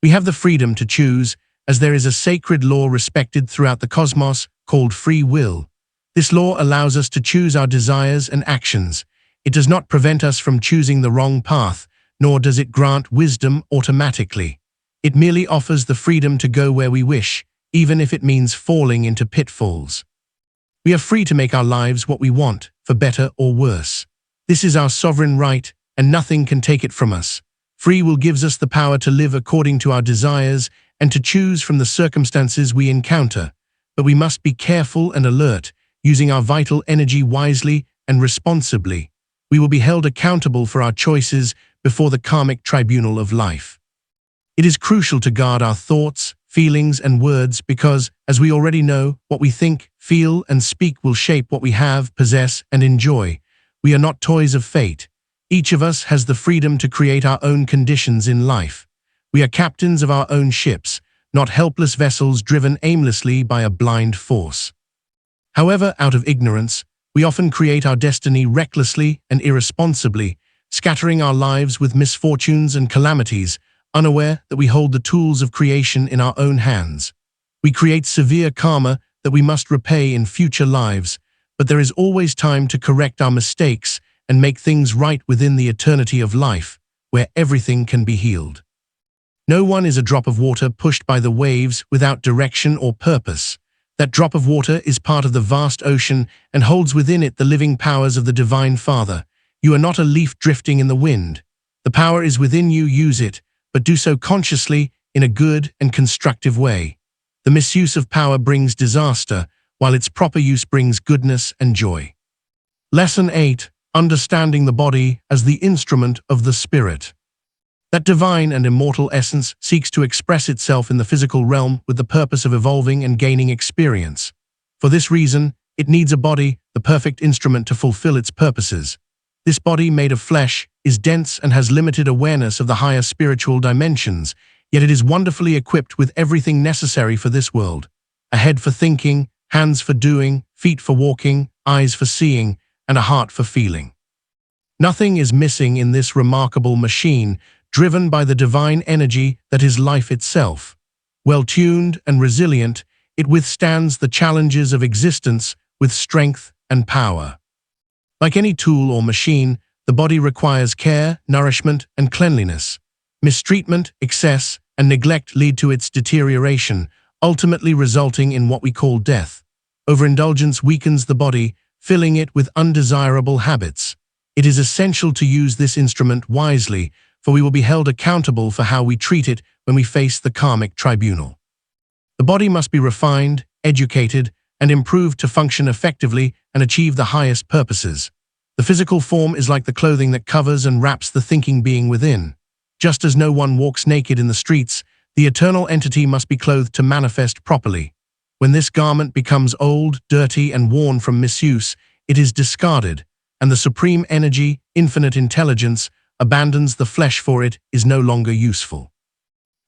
We have the freedom to choose, as there is a sacred law respected throughout the cosmos called free will. This law allows us to choose our desires and actions. It does not prevent us from choosing the wrong path, nor does it grant wisdom automatically. It merely offers the freedom to go where we wish, even if it means falling into pitfalls. We are free to make our lives what we want, for better or worse. This is our sovereign right, and nothing can take it from us. Free will gives us the power to live according to our desires and to choose from the circumstances we encounter. But we must be careful and alert, using our vital energy wisely and responsibly. We will be held accountable for our choices before the karmic tribunal of life. It is crucial to guard our thoughts, feelings, and words because, as we already know, what we think, feel, and speak will shape what we have, possess, and enjoy. We are not toys of fate. Each of us has the freedom to create our own conditions in life. We are captains of our own ships, not helpless vessels driven aimlessly by a blind force. However, out of ignorance, we often create our destiny recklessly and irresponsibly, scattering our lives with misfortunes and calamities, unaware that we hold the tools of creation in our own hands. We create severe karma that we must repay in future lives, but there is always time to correct our mistakes and make things right within the eternity of life, where everything can be healed. No one is a drop of water pushed by the waves without direction or purpose. That drop of water is part of the vast ocean and holds within it the living powers of the Divine Father. You are not a leaf drifting in the wind. The power is within you, use it, but do so consciously in a good and constructive way. The misuse of power brings disaster, while its proper use brings goodness and joy. Lesson 8. Understanding the body as the instrument of the spirit. That divine and immortal essence seeks to express itself in the physical realm with the purpose of evolving and gaining experience. For this reason, it needs a body, the perfect instrument to fulfill its purposes. This body, made of flesh, is dense and has limited awareness of the higher spiritual dimensions, yet it is wonderfully equipped with everything necessary for this world. A head for thinking, hands for doing, feet for walking, eyes for seeing, and a heart for feeling. Nothing is missing in this remarkable machine, driven by the divine energy that is life itself. Well-tuned and resilient, it withstands the challenges of existence with strength and power. Like any tool or machine, the body requires care, nourishment, and cleanliness. Mistreatment, excess, and neglect lead to its deterioration, ultimately resulting in what we call death. Overindulgence weakens the body, filling it with undesirable habits. It is essential to use this instrument wisely, for we will be held accountable for how we treat it when we face the karmic tribunal. The body must be refined, educated, and improved to function effectively and achieve the highest purposes. The physical form is like the clothing that covers and wraps the thinking being within. Just as no one walks naked in the streets, the eternal entity must be clothed to manifest properly. When this garment becomes old, dirty, and worn from misuse, it is discarded, and the supreme energy, infinite intelligence, abandons the flesh for it is no longer useful.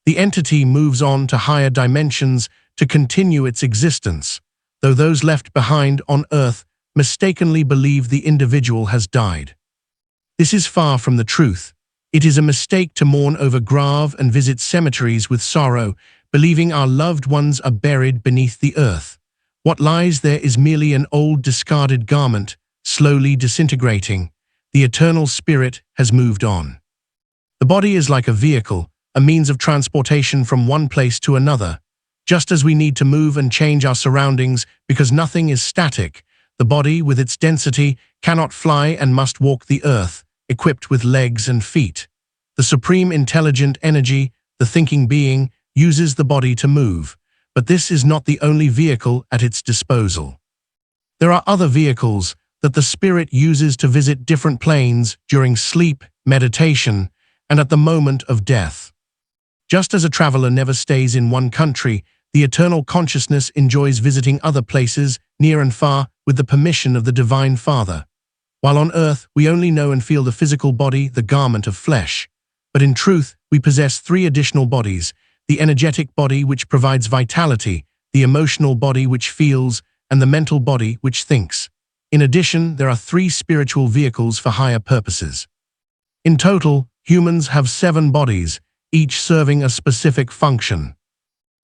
The entity moves on to higher dimensions to continue its existence, though those left behind on earth mistakenly believe the individual has died. This is far from the truth. It is a mistake to mourn over grave and visit cemeteries with sorrow, believing our loved ones are buried beneath the earth. What lies there is merely an old discarded garment, slowly disintegrating. The eternal spirit has moved on. The body is like a vehicle, a means of transportation from one place to another. Just as we need to move and change our surroundings because nothing is static, the body, with its density, cannot fly and must walk the earth, equipped with legs and feet. The supreme intelligent energy, the thinking being, uses the body to move, but this is not the only vehicle at its disposal. There are other vehicles that the spirit uses to visit different planes during sleep, meditation, and at the moment of death. Just as a traveler never stays in one country, the eternal consciousness enjoys visiting other places, near and far, with the permission of the Divine Father. While on earth, we only know and feel the physical body, the garment of flesh. But in truth, we possess 3 additional bodies: the energetic body which provides vitality, the emotional body which feels, and the mental body which thinks. In addition, there are 3 spiritual vehicles for higher purposes. In total, humans have 7 bodies, each serving a specific function.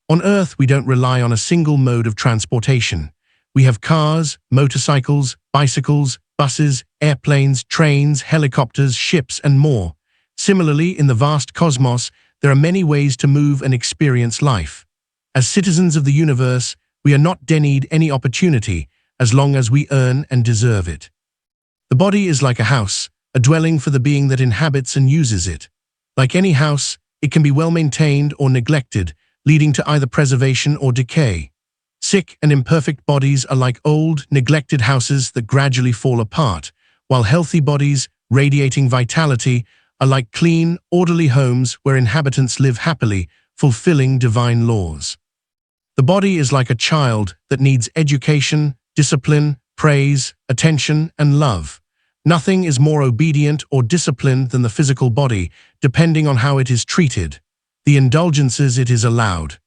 On Earth, we don't rely on a single mode of transportation. We have cars, motorcycles, bicycles, buses, airplanes, trains, helicopters, ships, and more. Similarly, in the vast cosmos, there are many ways to move and experience life. As citizens of the universe, we are not denied any opportunity as long as we earn and deserve it. The body is like a house, a dwelling for the being that inhabits and uses it. Like any house, it can be well maintained or neglected, leading to either preservation or decay. Sick and imperfect bodies are like old, neglected houses that gradually fall apart, while healthy bodies, radiating vitality, are like clean, orderly homes where inhabitants live happily, fulfilling divine laws. The body is like a child that needs education, discipline, praise, attention, and love. Nothing is more obedient or disciplined than the physical body, depending on how it is treated, the indulgences it is allowed,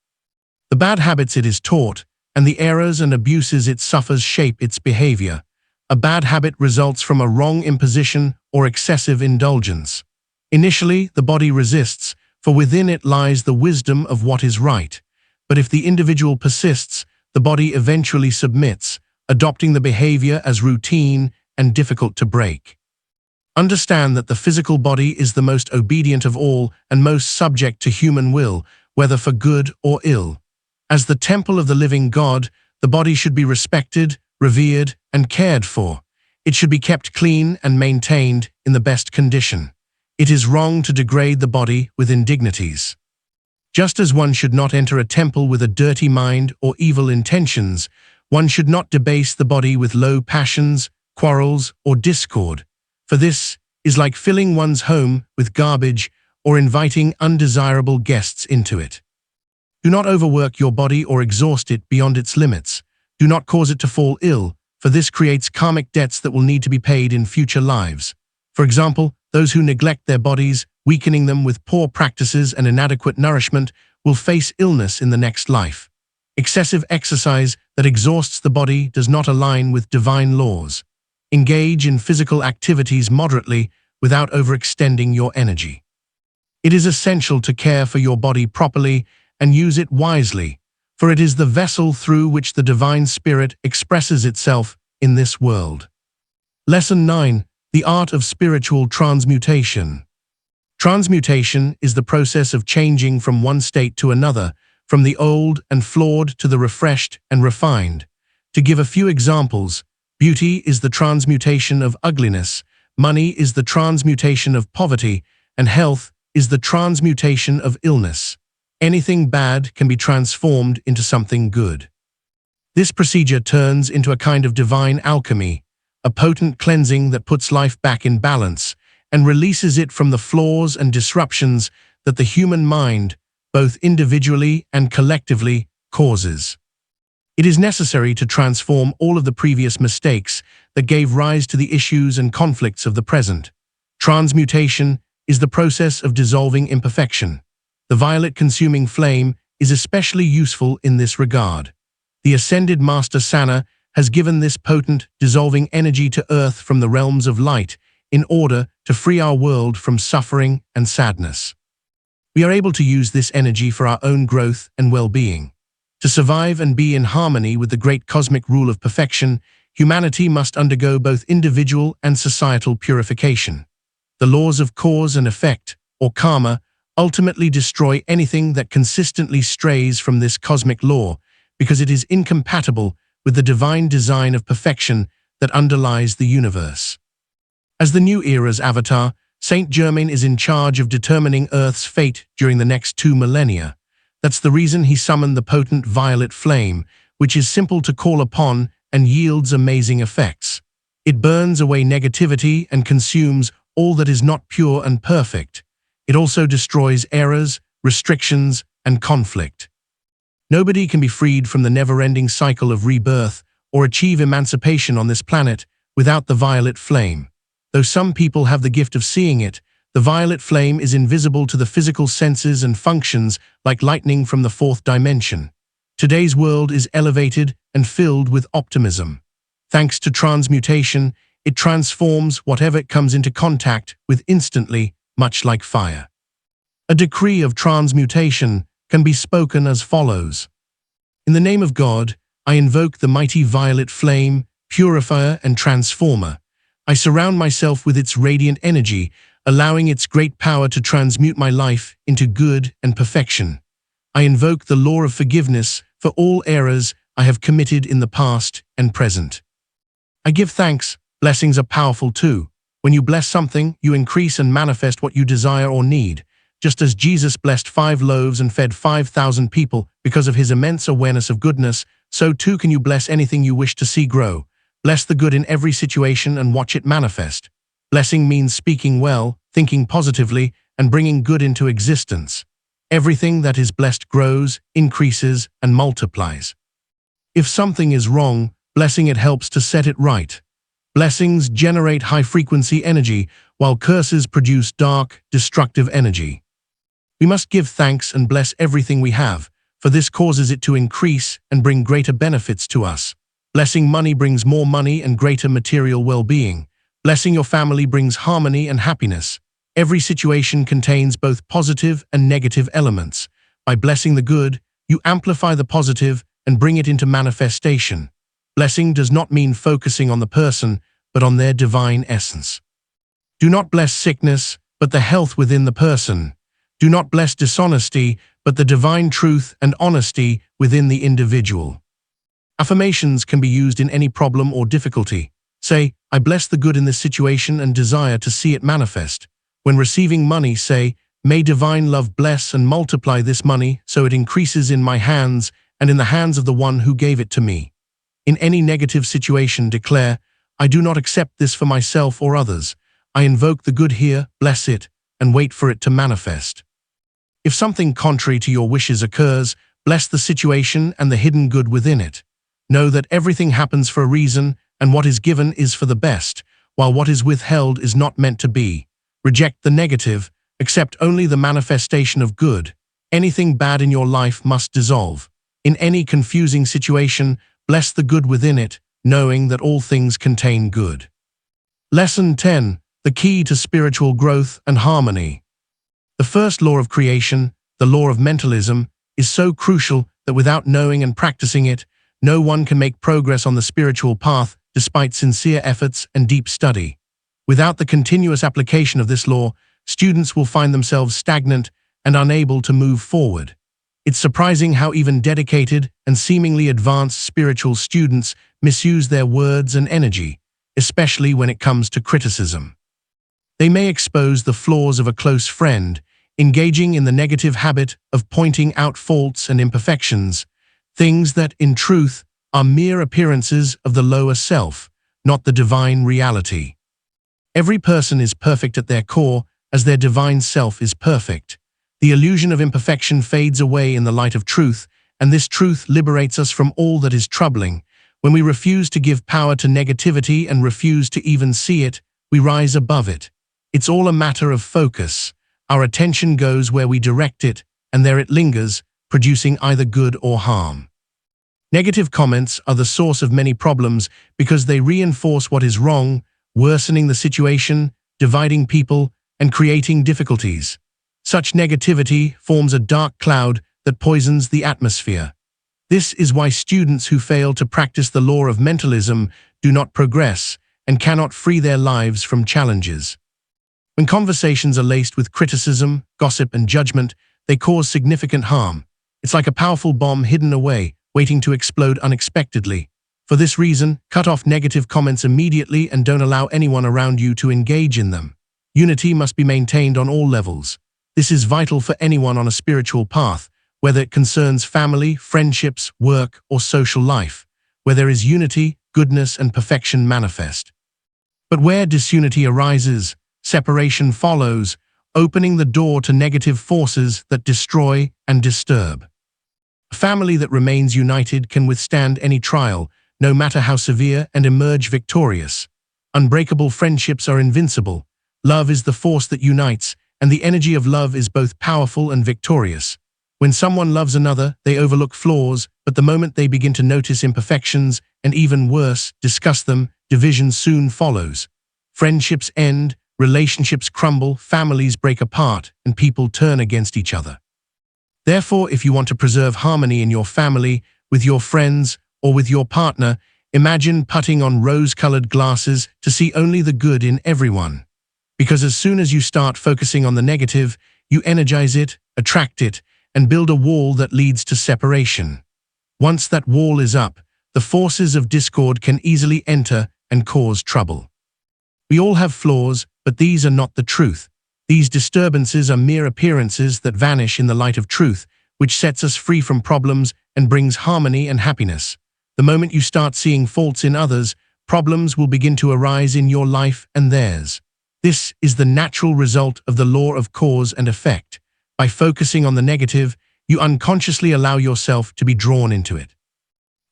the bad habits it is taught, and the errors and abuses it suffers shape its behavior. A bad habit results from a wrong imposition or excessive indulgence. Initially, the body resists, for within it lies the wisdom of what is right. But if the individual persists, the body eventually submits, adopting the behavior as routine and difficult to break. Understand that the physical body is the most obedient of all and most subject to human will, whether for good or ill. As the temple of the living God, the body should be respected, revered, and cared for. It should be kept clean and maintained in the best condition. It is wrong to degrade the body with indignities. Just as one should not enter a temple with a dirty mind or evil intentions, one should not debase the body with low passions, quarrels, or discord, for this is like filling one's home with garbage or inviting undesirable guests into it. Do not overwork your body or exhaust it beyond its limits. Do not cause it to fall ill, for this creates karmic debts that will need to be paid in future lives. For example, those who neglect their bodies, weakening them with poor practices and inadequate nourishment, will face illness in the next life. Excessive exercise that exhausts the body does not align with divine laws. Engage in physical activities moderately without overextending your energy. It is essential to care for your body properly and use it wisely, for it is the vessel through which the divine spirit expresses itself in this world. Lesson 9. The art of spiritual transmutation. Transmutation is the process of changing from one state to another, from the old and flawed to the refreshed and refined. To give a few examples, beauty is the transmutation of ugliness, money is the transmutation of poverty, and health is the transmutation of illness. Anything bad can be transformed into something good. This procedure turns into a kind of divine alchemy, a potent cleansing that puts life back in balance and releases it from the flaws and disruptions that the human mind, both individually and collectively, causes. It is necessary to transform all of the previous mistakes that gave rise to the issues and conflicts of the present. Transmutation is the process of dissolving imperfection. The violet consuming flame is especially useful in this regard. The Ascended Master Saint has given this potent, dissolving energy to Earth from the realms of light in order to free our world from suffering and sadness. We are able to use this energy for our own growth and well-being. To survive and be in harmony with the great cosmic rule of perfection, humanity must undergo both individual and societal purification. The laws of cause and effect, or karma, ultimately destroy anything that consistently strays from this cosmic law because it is incompatible with the divine design of perfection that underlies the universe. As the new era's avatar, Saint Germain is in charge of determining Earth's fate during the next 2 millennia. That's the reason he summoned the potent violet flame, which is simple to call upon and yields amazing effects. It burns away negativity and consumes all that is not pure and perfect. It also destroys errors, restrictions, and conflict. Nobody can be freed from the never-ending cycle of rebirth or achieve emancipation on this planet without the violet flame. Though some people have the gift of seeing it, the violet flame is invisible to the physical senses and functions like lightning from the 4th dimension. Today's world is elevated and filled with optimism. Thanks to transmutation, it transforms whatever it comes into contact with instantly much like fire. A decree of transmutation can be spoken as follows. In the name of God, I invoke the mighty violet flame, purifier and transformer. I surround myself with its radiant energy, allowing its great power to transmute my life into good and perfection. I invoke the law of forgiveness for all errors I have committed in the past and present. I give thanks. Blessings are powerful too. When you bless something, you increase and manifest what you desire or need. Just as Jesus blessed 5 loaves and fed 5,000 people because of his immense awareness of goodness, so too can you bless anything you wish to see grow. Bless the good in every situation and watch it manifest. Blessing means speaking well, thinking positively, and bringing good into existence. Everything that is blessed grows, increases, and multiplies. If something is wrong, blessing it helps to set it right. Blessings generate high-frequency energy, while curses produce dark, destructive energy. We must give thanks and bless everything we have, for this causes it to increase and bring greater benefits to us. Blessing money brings more money and greater material well-being. Blessing your family brings harmony and happiness. Every situation contains both positive and negative elements. By blessing the good, you amplify the positive and bring it into manifestation. Blessing does not mean focusing on the person, but on their divine essence. Do not bless sickness, but the health within the person. Do not bless dishonesty, but the divine truth and honesty within the individual. Affirmations can be used in any problem or difficulty. Say, I bless the good in this situation and desire to see it manifest. When receiving money, say, may divine love bless and multiply this money so it increases in my hands and in the hands of the one who gave it to me. In any negative situation, declare, I do not accept this for myself or others. I invoke the good here, bless it, and wait for it to manifest. If something contrary to your wishes occurs, bless the situation and the hidden good within it. Know that everything happens for a reason, and what is given is for the best, while what is withheld is not meant to be. Reject the negative, accept only the manifestation of good. Anything bad in your life must dissolve. In any confusing situation, bless the good within it, knowing that all things contain good. Lesson 10. The key to spiritual growth and harmony. The first law of creation, the law of mentalism, is so crucial that without knowing and practicing it, no one can make progress on the spiritual path despite sincere efforts and deep study. Without the continuous application of this law, students will find themselves stagnant and unable to move forward. It's surprising how even dedicated and seemingly advanced spiritual students misuse their words and energy, especially when it comes to criticism. They may expose the flaws of a close friend, engaging in the negative habit of pointing out faults and imperfections, things that, in truth, are mere appearances of the lower self, not the divine reality. Every person is perfect at their core, as their divine self is perfect. The illusion of imperfection fades away in the light of truth, and this truth liberates us from all that is troubling. When we refuse to give power to negativity and refuse to even see it, we rise above it. It's all a matter of focus. Our attention goes where we direct it, and there it lingers, producing either good or harm. Negative comments are the source of many problems because they reinforce what is wrong, worsening the situation, dividing people, and creating difficulties. Such negativity forms a dark cloud that poisons the atmosphere. This is why students who fail to practice the law of mentalism do not progress and cannot free their lives from challenges. When conversations are laced with criticism, gossip, and judgment, they cause significant harm. It's like a powerful bomb hidden away, waiting to explode unexpectedly. For this reason, cut off negative comments immediately and don't allow anyone around you to engage in them. Unity must be maintained on all levels. This is vital for anyone on a spiritual path, whether it concerns family, friendships, work, or social life. Where there is unity, goodness and perfection manifest. But where disunity arises, separation follows, opening the door to negative forces that destroy and disturb. A family that remains united can withstand any trial, no matter how severe, and emerge victorious. Unbreakable friendships are invincible. Love is the force that unites, and the energy of love is both powerful and victorious. When someone loves another, they overlook flaws, but the moment they begin to notice imperfections, and even worse, discuss them, division soon follows. Friendships end, relationships crumble, families break apart, and people turn against each other. Therefore, if you want to preserve harmony in your family, with your friends, or with your partner, imagine putting on rose-colored glasses to see only the good in everyone. Because as soon as you start focusing on the negative, you energize it, attract it, and build a wall that leads to separation. Once that wall is up, the forces of discord can easily enter and cause trouble. We all have flaws, but these are not the truth. These disturbances are mere appearances that vanish in the light of truth, which sets us free from problems and brings harmony and happiness. The moment you start seeing faults in others, problems will begin to arise in your life and theirs. This is the natural result of the law of cause and effect. By focusing on the negative, you unconsciously allow yourself to be drawn into it.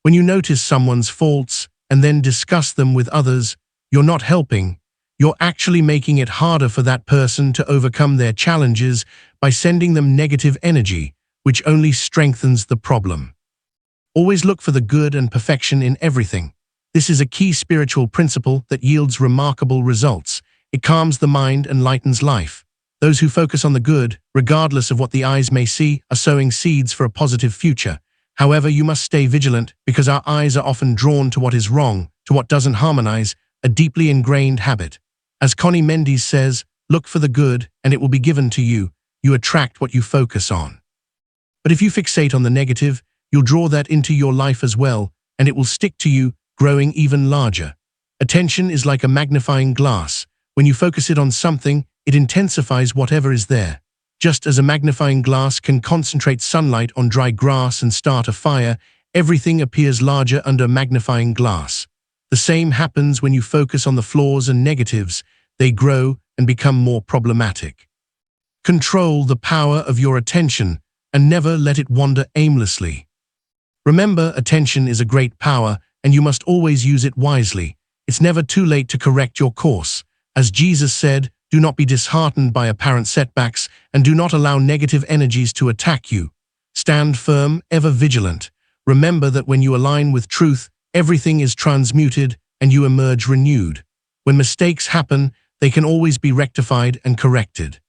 When you notice someone's faults and then discuss them with others, you're not helping. You're actually making it harder for that person to overcome their challenges by sending them negative energy, which only strengthens the problem. Always look for the good and perfection in everything. This is a key spiritual principle that yields remarkable results. It calms the mind and lightens life. Those who focus on the good, regardless of what the eyes may see, are sowing seeds for a positive future. However, you must stay vigilant because our eyes are often drawn to what is wrong, to what doesn't harmonize, a deeply ingrained habit. As Connie Mendes says, look for the good and it will be given to you. You attract what you focus on. But if you fixate on the negative, you'll draw that into your life as well, and it will stick to you, growing even larger. Attention is like a magnifying glass. When you focus it on something, it intensifies whatever is there. Just as a magnifying glass can concentrate sunlight on dry grass and start a fire, everything appears larger under a magnifying glass. The same happens when you focus on the flaws and negatives. They grow and become more problematic. Control the power of your attention and never let it wander aimlessly. Remember, attention is a great power and you must always use it wisely. It's never too late to correct your course. As Jesus said, do not be disheartened by apparent setbacks and do not allow negative energies to attack you. Stand firm, ever vigilant. Remember that when you align with truth, everything is transmuted and you emerge renewed. When mistakes happen, they can always be rectified and corrected.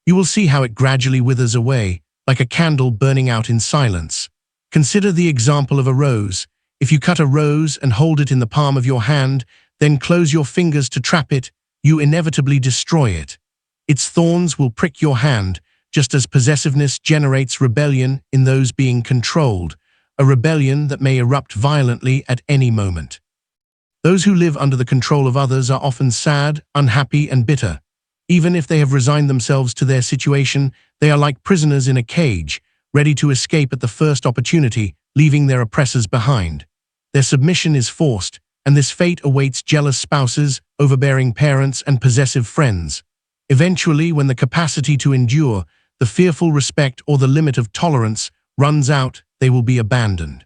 You will see how it gradually withers away, like a candle burning out in silence. Consider the example of a rose. If you cut a rose and hold it in the palm of your hand, then close your fingers to trap it, you inevitably destroy it. Its thorns will prick your hand, just as possessiveness generates rebellion in those being controlled, a rebellion that may erupt violently at any moment. Those who live under the control of others are often sad, unhappy, and bitter. Even if they have resigned themselves to their situation, they are like prisoners in a cage, ready to escape at the first opportunity, leaving their oppressors behind. Their submission is forced, and this fate awaits jealous spouses, overbearing parents, and possessive friends. Eventually, when the capacity to endure, the fearful respect, or the limit of tolerance runs out, they will be abandoned.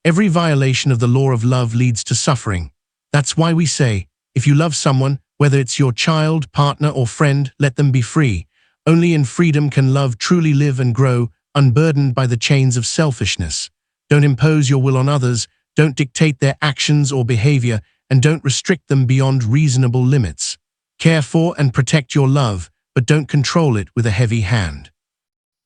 Every violation of the law of love leads to suffering. That's why we say, if you love someone, whether it's your child, partner, or friend, let them be free. Only in freedom can love truly live and grow, unburdened by the chains of selfishness. Don't impose your will on others, don't dictate their actions or behavior, and don't restrict them beyond reasonable limits. Care for and protect your love, but don't control it with a heavy hand.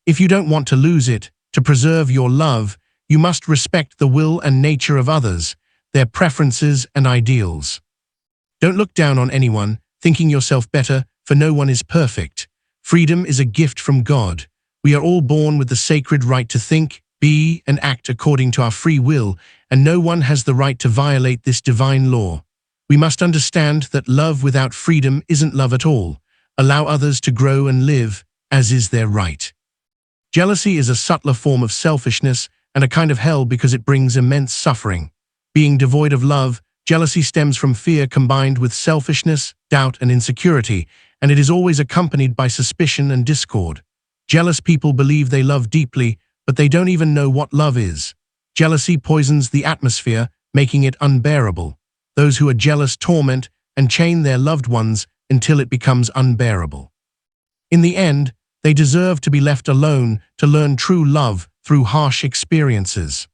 If you don't want to lose it, to preserve your love, you must respect the will and nature of others, their preferences and ideals. Don't look down on anyone, thinking yourself better, for no one is perfect. Freedom is a gift from God. We are all born with the sacred right to think, be, and act according to our free will, and no one has the right to violate this divine law. We must understand that love without freedom isn't love at all. Allow others to grow and live, as is their right. Jealousy is a subtler form of selfishness and a kind of hell because it brings immense suffering. Being devoid of love, jealousy stems from fear combined with selfishness, doubt, and insecurity, and it is always accompanied by suspicion and discord. Jealous people believe they love deeply, but they don't even know what love is. Jealousy poisons the atmosphere, making it unbearable. Those who are jealous torment and chain their loved ones until it becomes unbearable. In the end, they deserve to be left alone to learn true love through harsh experiences.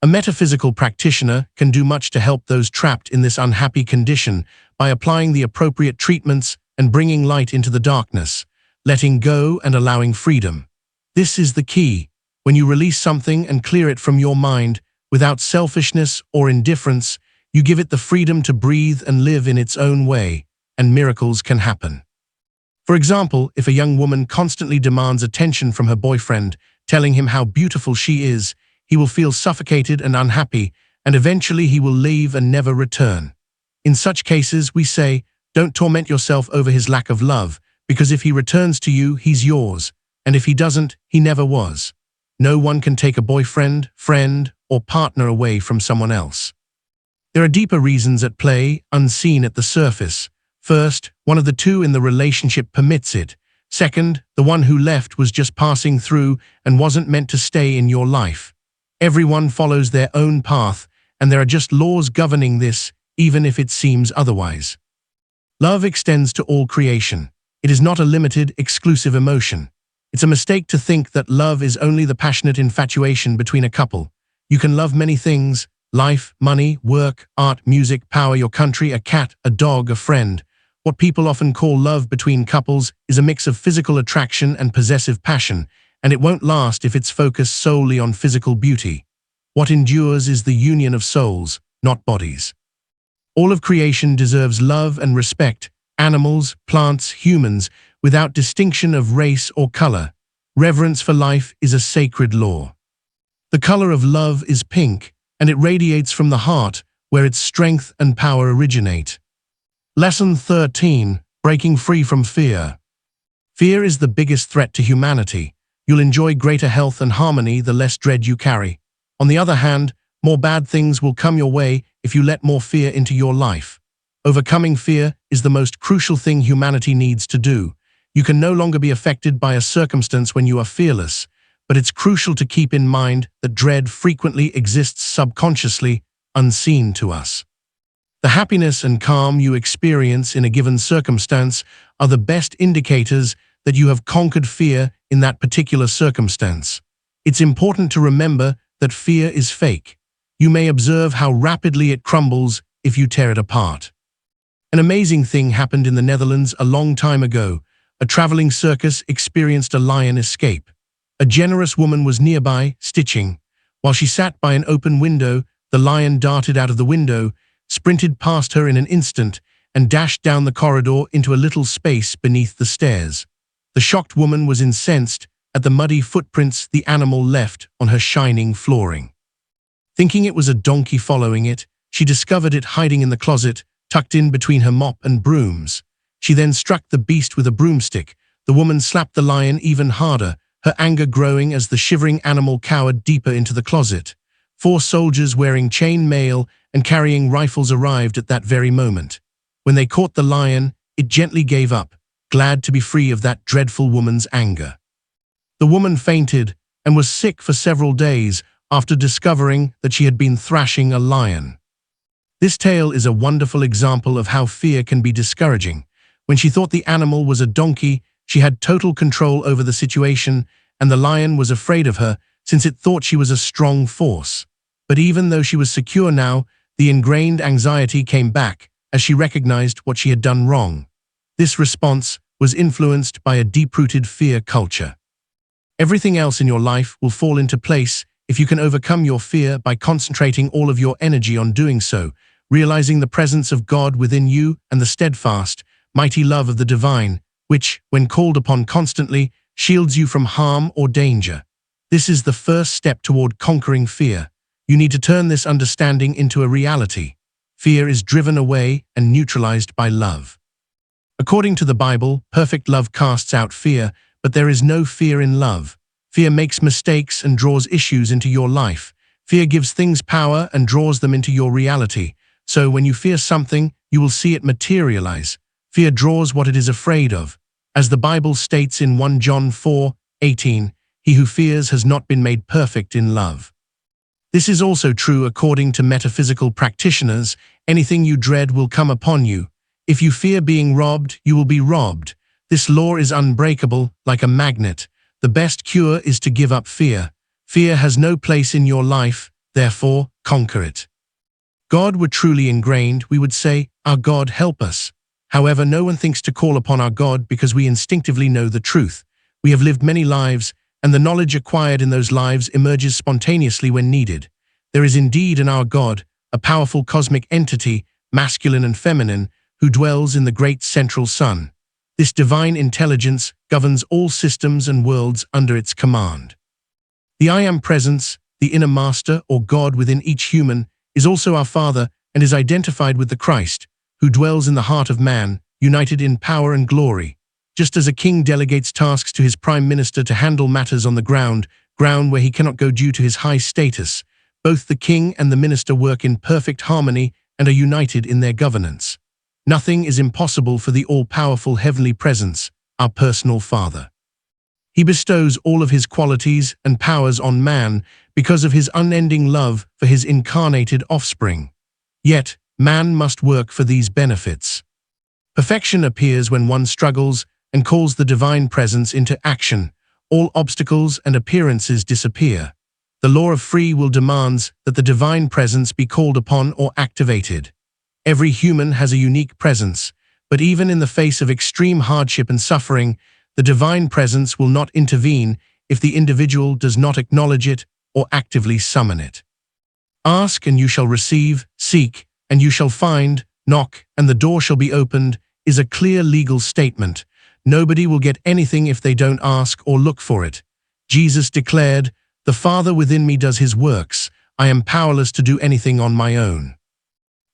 A metaphysical practitioner can do much to help those trapped in this unhappy condition by applying the appropriate treatments and bringing light into the darkness, letting go and allowing freedom. This is the key. When you release something and clear it from your mind, without selfishness or indifference, you give it the freedom to breathe and live in its own way, and miracles can happen. For example, if a young woman constantly demands attention from her boyfriend, telling him how beautiful she is, he will feel suffocated and unhappy, and eventually he will leave and never return. In such cases, we say, don't torment yourself over his lack of love, because if he returns to you, he's yours, and if he doesn't, he never was. No one can take a boyfriend, friend, or partner away from someone else. There are deeper reasons at play, unseen at the surface. First, one of the two in the relationship permits it. Second, the one who left was just passing through and wasn't meant to stay in your life. Everyone follows their own path, and there are just laws governing this, even if it seems otherwise. Love extends to all creation. It is not a limited, exclusive emotion. It's a mistake to think that love is only the passionate infatuation between a couple. You can love many things: life, money, work, art, music, power, your country, a cat, a dog, a friend. What people often call love between couples is a mix of physical attraction and possessive passion, and it won't last if it's focused solely on physical beauty. What endures is the union of souls, not bodies. All of creation deserves love and respect, animals, plants, humans, without distinction of race or color. Reverence for life is a sacred law. The color of love is pink, and it radiates from the heart, where its strength and power originate. Lesson 13. Breaking free from fear. Fear is the biggest threat to humanity. You'll enjoy greater health and harmony the less dread you carry. On the other hand, more bad things will come your way if you let more fear into your life. Overcoming fear is the most crucial thing humanity needs to do. You can no longer be affected by a circumstance when you are fearless, but it's crucial to keep in mind that dread frequently exists subconsciously, unseen to us. The happiness and calm you experience in a given circumstance are the best indicators that you have conquered fear in that particular circumstance. It's important to remember that fear is fake. You may observe how rapidly it crumbles if you tear it apart. An amazing thing happened in the Netherlands a long time ago. A traveling circus experienced a lion escape. A generous woman was nearby, stitching. While she sat by an open window, the lion darted out of the window, sprinted past her in an instant, and dashed down the corridor into a little space beneath the stairs. The shocked woman was incensed at the muddy footprints the animal left on her shining flooring. Thinking it was a donkey following it, she discovered it hiding in the closet, tucked in between her mop and brooms. She then struck the beast with a broomstick. The woman slapped the lion even harder, her anger growing as the shivering animal cowered deeper into the closet. 4 soldiers wearing chain mail and carrying rifles arrived at that very moment. When they caught the lion, it gently gave up, glad to be free of that dreadful woman's anger. The woman fainted and was sick for several days after discovering that she had been thrashing a lion. This tale is a wonderful example of how fear can be discouraging. When she thought the animal was a donkey, she had total control over the situation, and the lion was afraid of her since it thought she was a strong force. But even though she was secure now, the ingrained anxiety came back as she recognized what she had done wrong. This response was influenced by a deep-rooted fear culture. Everything else in your life will fall into place if you can overcome your fear by concentrating all of your energy on doing so, realizing the presence of God within you and the steadfast, mighty love of the divine, which, when called upon constantly, shields you from harm or danger. This is the first step toward conquering fear. You need to turn this understanding into a reality. Fear is driven away and neutralized by love. According to the Bible, perfect love casts out fear, but there is no fear in love. Fear makes mistakes and draws issues into your life. Fear gives things power and draws them into your reality. So when you fear something, you will see it materialize. Fear draws what it is afraid of. As the Bible states in 1 John 4:18, he who fears has not been made perfect in love. This is also true according to metaphysical practitioners. Anything you dread will come upon you. If you fear being robbed, you will be robbed. This law is unbreakable, like a magnet. The best cure is to give up fear. Fear has no place in your life, therefore, conquer it. God were truly ingrained, we would say, our God help us. However, no one thinks to call upon our God because we instinctively know the truth. We have lived many lives, and the knowledge acquired in those lives emerges spontaneously when needed. There is indeed in our God a powerful cosmic entity, masculine and feminine, who dwells in the great central sun. This divine intelligence governs all systems and worlds under its command. The I Am Presence, the inner master or God within each human, is also our Father and is identified with the Christ, who dwells in the heart of man, united in power and glory. Just as a king delegates tasks to his prime minister to handle matters on the ground where he cannot go due to his high status, both the king and the minister work in perfect harmony and are united in their governance. Nothing is impossible for the all-powerful heavenly presence, our personal Father. He bestows all of his qualities and powers on man because of his unending love for his incarnated offspring. Yet, man must work for these benefits. Perfection appears when one struggles and calls the divine presence into action. All obstacles and appearances disappear. The law of free will demands that the divine presence be called upon or activated. Every human has a unique presence, but even in the face of extreme hardship and suffering, the divine presence will not intervene if the individual does not acknowledge it or actively summon it. Ask and you shall receive, seek and you shall find, knock and the door shall be opened is a clear legal statement. Nobody will get anything if they don't ask or look for it. Jesus declared, "The Father within me does his works. I am powerless to do anything on my own."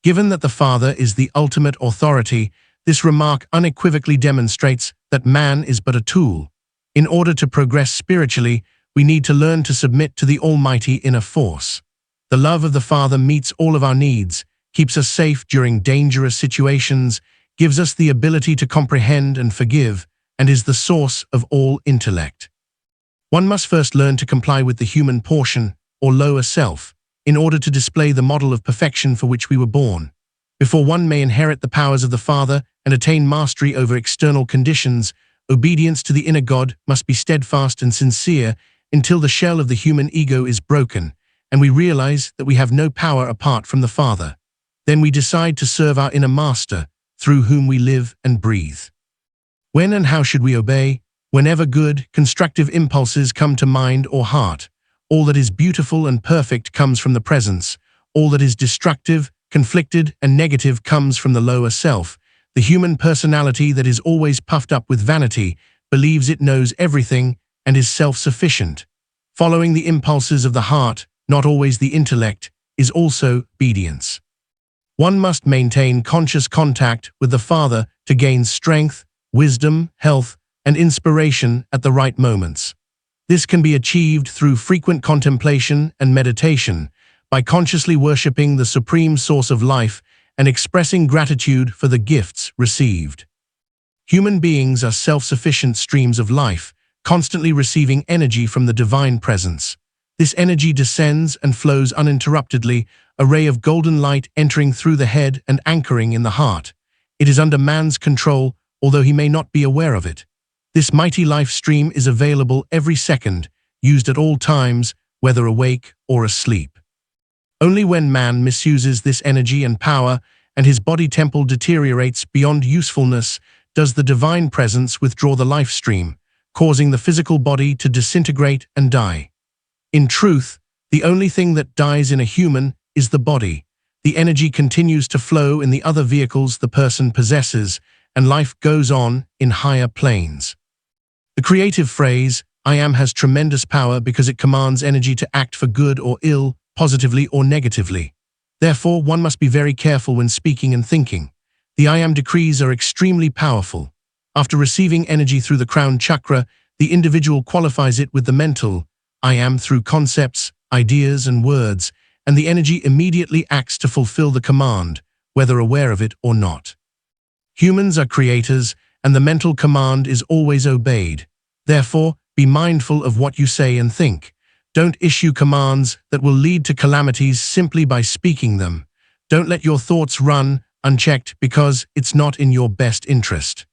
Given that the Father is the ultimate authority, this remark unequivocally demonstrates that man is but a tool. In order to progress spiritually, we need to learn to submit to the almighty inner force. The love of the Father meets all of our needs, keeps us safe during dangerous situations, gives us the ability to comprehend and forgive, and is the source of all intellect. One must first learn to comply with the human portion, or lower self, in order to display the model of perfection for which we were born. Before one may inherit the powers of the Father and attain mastery over external conditions, obedience to the inner God must be steadfast and sincere until the shell of the human ego is broken, and we realize that we have no power apart from the Father. Then we decide to serve our inner master, through whom we live and breathe. When and how should we obey? Whenever good, constructive impulses come to mind or heart. All that is beautiful and perfect comes from the presence. All that is destructive, conflicted, and negative comes from the lower self. The human personality that is always puffed up with vanity, believes it knows everything, and is self-sufficient. Following the impulses of the heart, not always the intellect, is also obedience. One must maintain conscious contact with the Father to gain strength, wisdom, health, and inspiration at the right moments. This can be achieved through frequent contemplation and meditation, by consciously worshipping the supreme source of life and expressing gratitude for the gifts received. Human beings are self-sufficient streams of life, constantly receiving energy from the divine presence. This energy descends and flows uninterruptedly, a ray of golden light entering through the head and anchoring in the heart. It is under man's control, although he may not be aware of it. This mighty life stream is available every second, used at all times, whether awake or asleep. Only when man misuses this energy and power, and his body temple deteriorates beyond usefulness, does the divine presence withdraw the life stream, causing the physical body to disintegrate and die. In truth, the only thing that dies in a human is the body. The energy continues to flow in the other vehicles the person possesses, and life goes on in higher planes. The creative phrase, "I am," has tremendous power because it commands energy to act for good or ill, positively or negatively. Therefore, one must be very careful when speaking and thinking. The I am decrees are extremely powerful. After receiving energy through the crown chakra, the individual qualifies it with the mental I am through concepts, ideas, and words, and the energy immediately acts to fulfill the command, whether aware of it or not. Humans are creators, and the mental command is always obeyed. Therefore, be mindful of what you say and think. Don't issue commands that will lead to calamities simply by speaking them. Don't let your thoughts run unchecked because it's not in your best interest.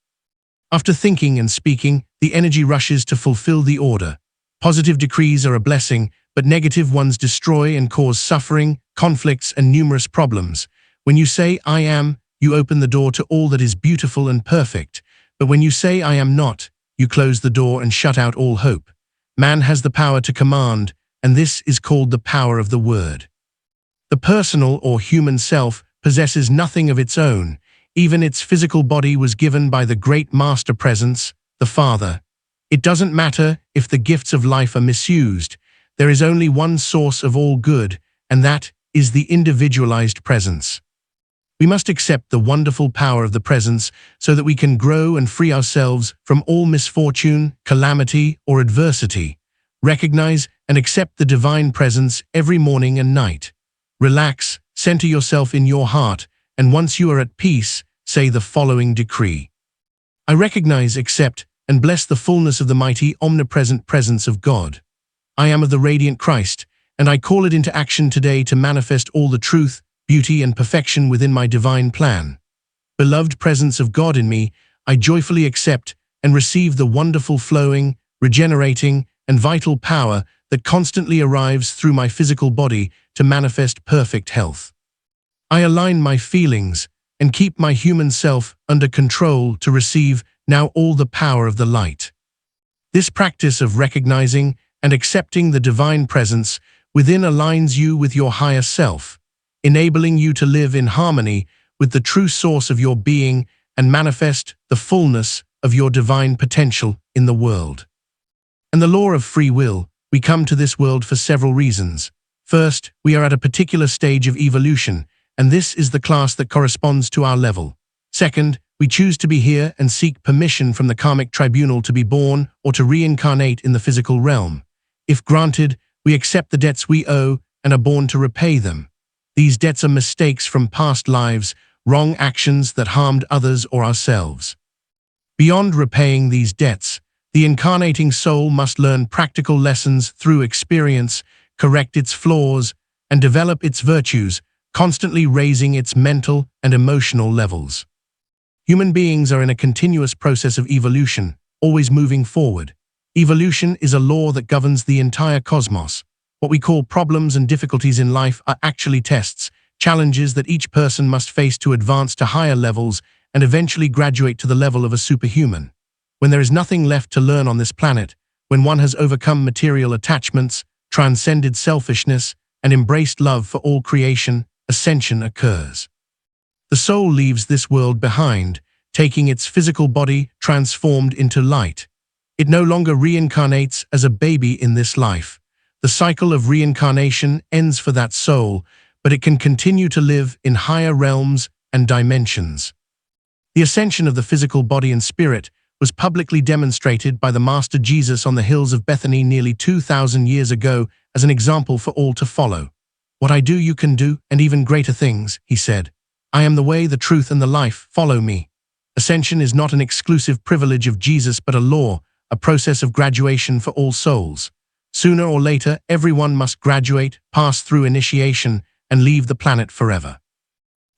After thinking and speaking, the energy rushes to fulfill the order. Positive decrees are a blessing, but negative ones destroy and cause suffering, conflicts, and numerous problems. When you say, "I am," you open the door to all that is beautiful and perfect. But when you say, I am not, you close the door and shut out all hope. Man has the power to command, and this is called the power of the word. The personal or human self possesses nothing of its own. Even its physical body was given by the great master presence, the Father. It doesn't matter if the gifts of life are misused. There is only one source of all good, and that is the individualized presence. We must accept the wonderful power of the presence so that we can grow and free ourselves from all misfortune, calamity, or adversity. Recognize and accept the divine presence every morning and night. Relax, center yourself in your heart, and once you are at peace, say the following decree. I recognize, accept, and bless the fullness of the mighty, omnipresent presence of God. I am of the radiant Christ, and I call it into action today to manifest all the truth, beauty, and perfection within my divine plan. Beloved presence of God in me, I joyfully accept and receive the wonderful flowing, regenerating, and vital power that constantly arrives through my physical body to manifest perfect health. I align my feelings and keep my human self under control to receive now all the power of the light. This practice of recognizing and accepting the divine presence within aligns you with your higher self, enabling you to live in harmony with the true source of your being and manifest the fullness of your divine potential in the world. And the law of free will, we come to this world for several reasons. First, we are at a particular stage of evolution, and this is the class that corresponds to our level. Second, we choose to be here and seek permission from the karmic tribunal to be born or to reincarnate in the physical realm. If granted, we accept the debts we owe and are born to repay them. These debts are mistakes from past lives, wrong actions that harmed others or ourselves. Beyond repaying these debts, the incarnating soul must learn practical lessons through experience, correct its flaws, and develop its virtues, constantly raising its mental and emotional levels. Human beings are in a continuous process of evolution, always moving forward. Evolution is a law that governs the entire cosmos. What we call problems and difficulties in life are actually tests, challenges that each person must face to advance to higher levels and eventually graduate to the level of a superhuman. When there is nothing left to learn on this planet, when one has overcome material attachments, transcended selfishness, and embraced love for all creation, ascension occurs. The soul leaves this world behind, taking its physical body transformed into light. It no longer reincarnates as a baby in this life. The cycle of reincarnation ends for that soul, but it can continue to live in higher realms and dimensions. The ascension of the physical body and spirit was publicly demonstrated by the Master Jesus on the hills of Bethany nearly 2,000 years ago as an example for all to follow. What I do you can do, and even greater things, he said. I am the way, the truth, and the life. Follow me. Ascension is not an exclusive privilege of Jesus but a law, a process of graduation for all souls. Sooner or later, everyone must graduate, pass through initiation, and leave the planet forever.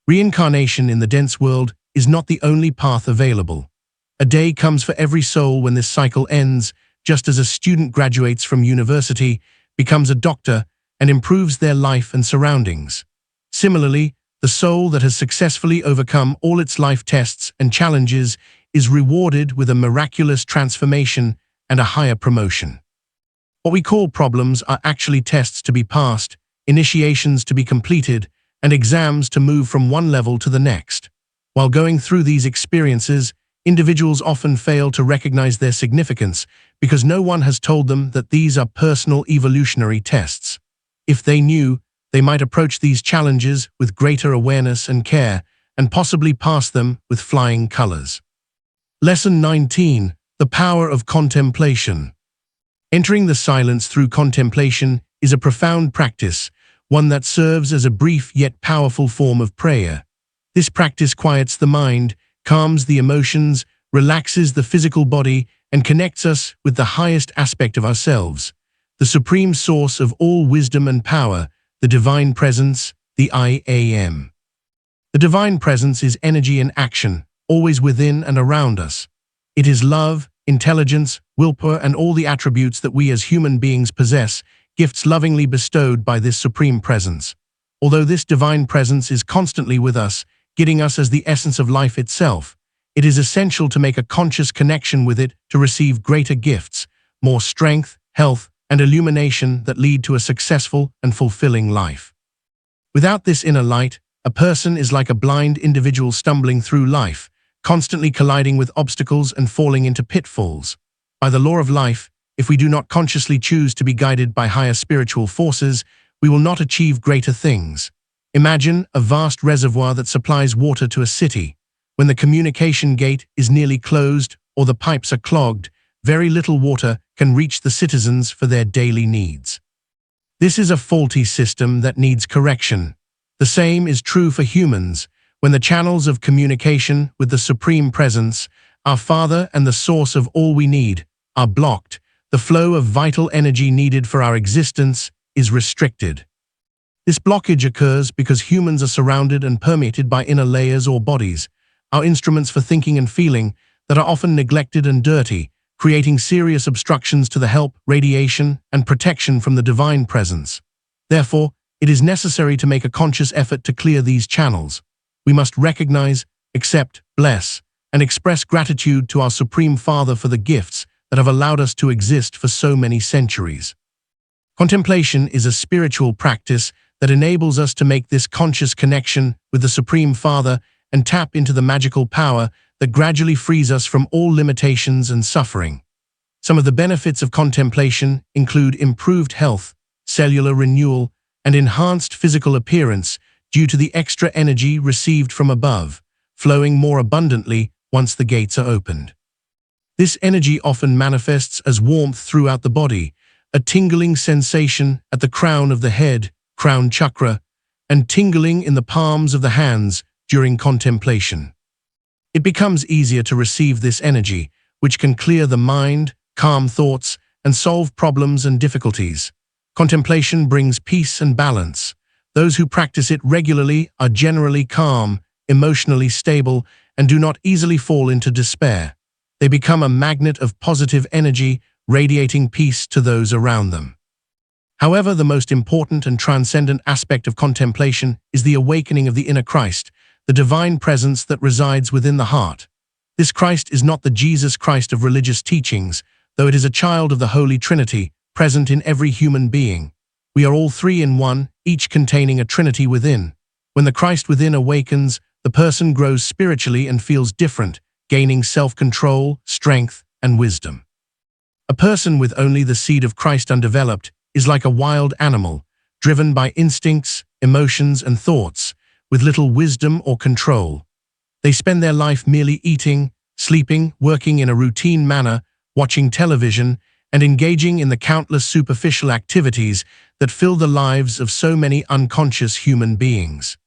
Reincarnation in the dense world is not the only path available. A day comes for every soul when this cycle ends, just as a student graduates from university, becomes a doctor, and improves their life and surroundings. Similarly, the soul that has successfully overcome all its life tests and challenges is rewarded with a miraculous transformation and a higher promotion. What we call problems are actually tests to be passed, initiations to be completed, and exams to move from one level to the next. While going through these experiences, individuals often fail to recognize their significance because no one has told them that these are personal evolutionary tests. If they knew, they might approach these challenges with greater awareness and care, and possibly pass them with flying colors. Lesson 19. The Power of Contemplation. Entering the silence through contemplation is a profound practice, one that serves as a brief yet powerful form of prayer. This practice quiets the mind, calms the emotions, relaxes the physical body, and connects us with the highest aspect of ourselves, the supreme source of all wisdom and power, the divine presence, the I Am. The divine presence is energy in action, always within and around us. It is love, intelligence, willpower, and all the attributes that we as human beings possess, gifts lovingly bestowed by this supreme presence. Although this divine presence is constantly with us, giving us as the essence of life itself. It is essential to make a conscious connection with it to receive greater gifts, more strength, health, and illumination that lead to a successful and fulfilling life. Without this inner light, a person is like a blind individual stumbling through life, constantly colliding with obstacles and falling into pitfalls. By the law of life, if we do not consciously choose to be guided by higher spiritual forces, we will not achieve greater things. Imagine a vast reservoir that supplies water to a city. When the communication gate is nearly closed or the pipes are clogged, very little water can reach the citizens for their daily needs. This is a faulty system that needs correction. The same is true for humans. When the channels of communication with the Supreme Presence, our Father and the source of all we need, are blocked, the flow of vital energy needed for our existence is restricted. This blockage occurs because humans are surrounded and permeated by inner layers or bodies, our instruments for thinking and feeling, that are often neglected and dirty, creating serious obstructions to the help, radiation, and protection from the divine presence. Therefore, it is necessary to make a conscious effort to clear these channels. We must recognize, accept, bless, and express gratitude to our Supreme Father for the gifts that have allowed us to exist for so many centuries. Contemplation is a spiritual practice that enables us to make this conscious connection with the Supreme Father and tap into the magical power that gradually frees us from all limitations and suffering. Some of the benefits of contemplation include improved health, cellular renewal, and enhanced physical appearance due to the extra energy received from above, flowing more abundantly once the gates are opened. This energy often manifests as warmth throughout the body, a tingling sensation at the crown of the head, crown chakra, and tingling in the palms of the hands during contemplation. It becomes easier to receive this energy, which can clear the mind, calm thoughts, and solve problems and difficulties. Contemplation brings peace and balance. Those who practice it regularly are generally calm, emotionally stable, and do not easily fall into despair. They become a magnet of positive energy, radiating peace to those around them. However, the most important and transcendent aspect of contemplation is the awakening of the inner Christ, the divine presence that resides within the heart. This Christ is not the Jesus Christ of religious teachings, though it is a child of the Holy Trinity, present in every human being. We are all three in one, each containing a Trinity within. When the Christ within awakens, the person grows spiritually and feels different, gaining self-control, strength, and wisdom. A person with only the seed of Christ undeveloped is like a wild animal, driven by instincts, emotions, and thoughts, with little wisdom or control. They spend their life merely eating, sleeping, working in a routine manner, watching television, and engaging in the countless superficial activities that fill the lives of so many unconscious human beings.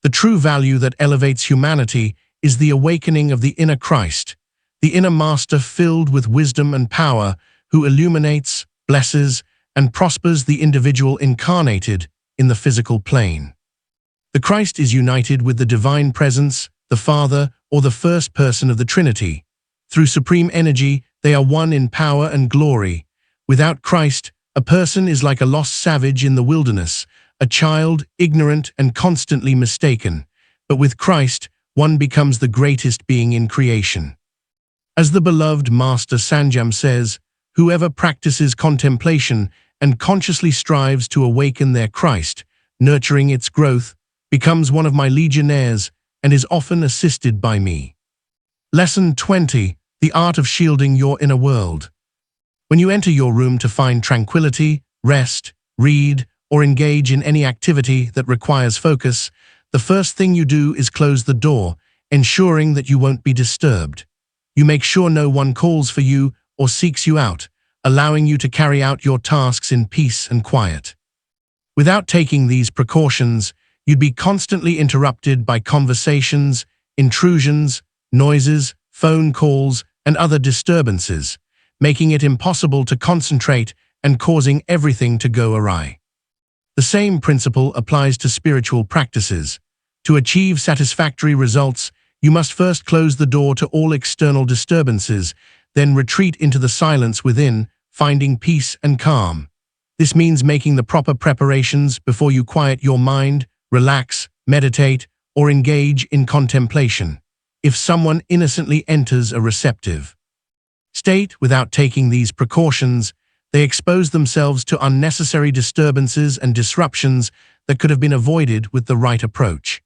The true value that elevates humanity is the awakening of the inner Christ, the inner master filled with wisdom and power, who illuminates, blesses, and prospers the individual incarnated in the physical plane. The Christ is united with the divine presence, the Father, or the first person of the Trinity. Through supreme energy, they are one in power and glory. Without Christ, a person is like a lost savage in the wilderness, a child, ignorant and constantly mistaken. But with Christ, one becomes the greatest being in creation. As the beloved Master Saint Germain says, whoever practices contemplation and consciously strives to awaken their Christ, nurturing its growth, becomes one of my legionnaires and is often assisted by me. Lesson 20. The art of shielding your inner world. When you enter your room to find tranquility, rest, read, or engage in any activity that requires focus, the first thing you do is close the door, ensuring that you won't be disturbed. You make sure no one calls for you or seeks you out, allowing you to carry out your tasks in peace and quiet. Without taking these precautions, you'd be constantly interrupted by conversations, intrusions, noises, phone calls, and other disturbances, making it impossible to concentrate and causing everything to go awry. The same principle applies to spiritual practices. To achieve satisfactory results, you must first close the door to all external disturbances, then retreat into the silence within, finding peace and calm. This means making the proper preparations before you quiet your mind, relax, meditate, or engage in contemplation, if someone innocently enters a receptive state without taking these precautions, they expose themselves to unnecessary disturbances and disruptions that could have been avoided with the right approach.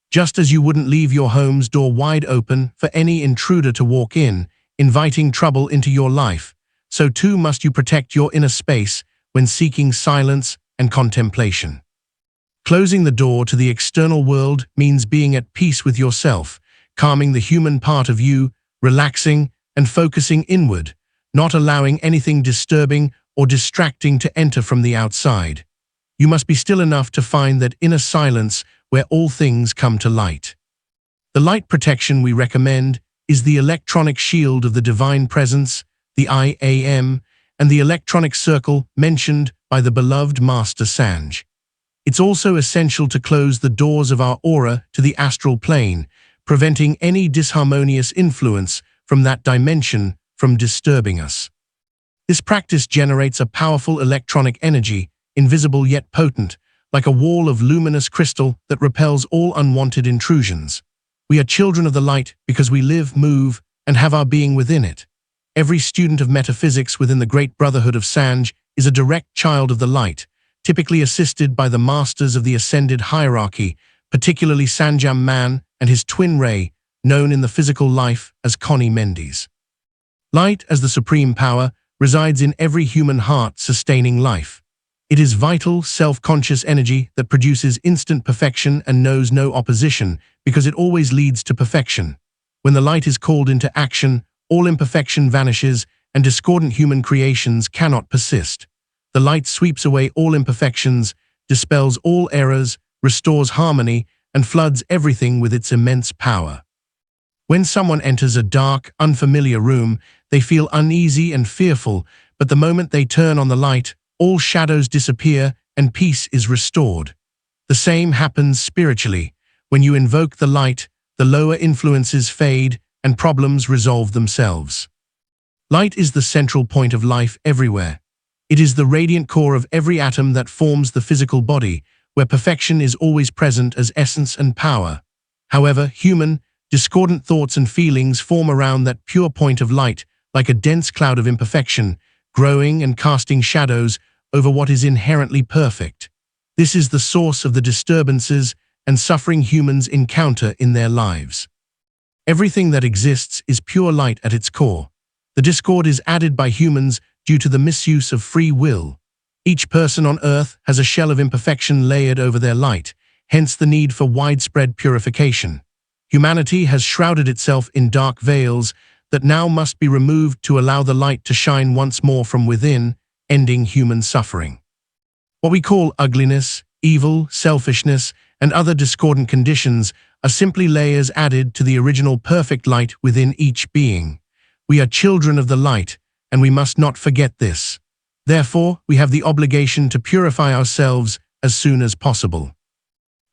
Just as you wouldn't leave your home's door wide open for any intruder to walk in, inviting trouble into your life, so too must you protect your inner space when seeking silence and contemplation. Closing the door to the external world means being at peace with yourself, calming the human part of you, relaxing and focusing inward, not allowing anything disturbing or distracting to enter from the outside. You must be still enough to find that inner silence where all things come to light. The light protection we recommend is the electronic shield of the Divine Presence, the IAM, and the electronic circle mentioned by the beloved Master Saint. It's also essential to close the doors of our aura to the astral plane, preventing any disharmonious influence from that dimension from disturbing us. This practice generates a powerful electronic energy, invisible yet potent, like a wall of luminous crystal that repels all unwanted intrusions. We are children of the light because we live, move, and have our being within it. Every student of metaphysics within the great Brotherhood of Saint is a direct child of the light, typically assisted by the masters of the ascended hierarchy, particularly Saint Germain and his twin ray, known in the physical life as Connie Mendes. Light, as the supreme power, resides in every human heart sustaining life. It is vital, self-conscious energy that produces instant perfection and knows no opposition because it always leads to perfection. When the light is called into action, all imperfection vanishes and discordant human creations cannot persist. The light sweeps away all imperfections, dispels all errors, restores harmony, and floods everything with its immense power. When someone enters a dark, unfamiliar room, they feel uneasy and fearful, but the moment they turn on the light, all shadows disappear and peace is restored. The same happens spiritually. When you invoke the light, the lower influences fade and problems resolve themselves. Light is the central point of life everywhere. It is the radiant core of every atom that forms the physical body, where perfection is always present as essence and power. However, human, discordant thoughts and feelings form around that pure point of light, like a dense cloud of imperfection, growing and casting shadows over what is inherently perfect. This is the source of the disturbances and suffering humans encounter in their lives. Everything that exists is pure light at its core. The discord is added by humans due to the misuse of free will. Each person on earth has a shell of imperfection layered over their light, hence the need for widespread purification. Humanity has shrouded itself in dark veils that now must be removed to allow the light to shine once more from within, ending human suffering. What we call ugliness, evil, selfishness, and other discordant conditions are simply layers added to the original perfect light within each being. We are children of the light, and we must not forget this. Therefore, we have the obligation to purify ourselves as soon as possible.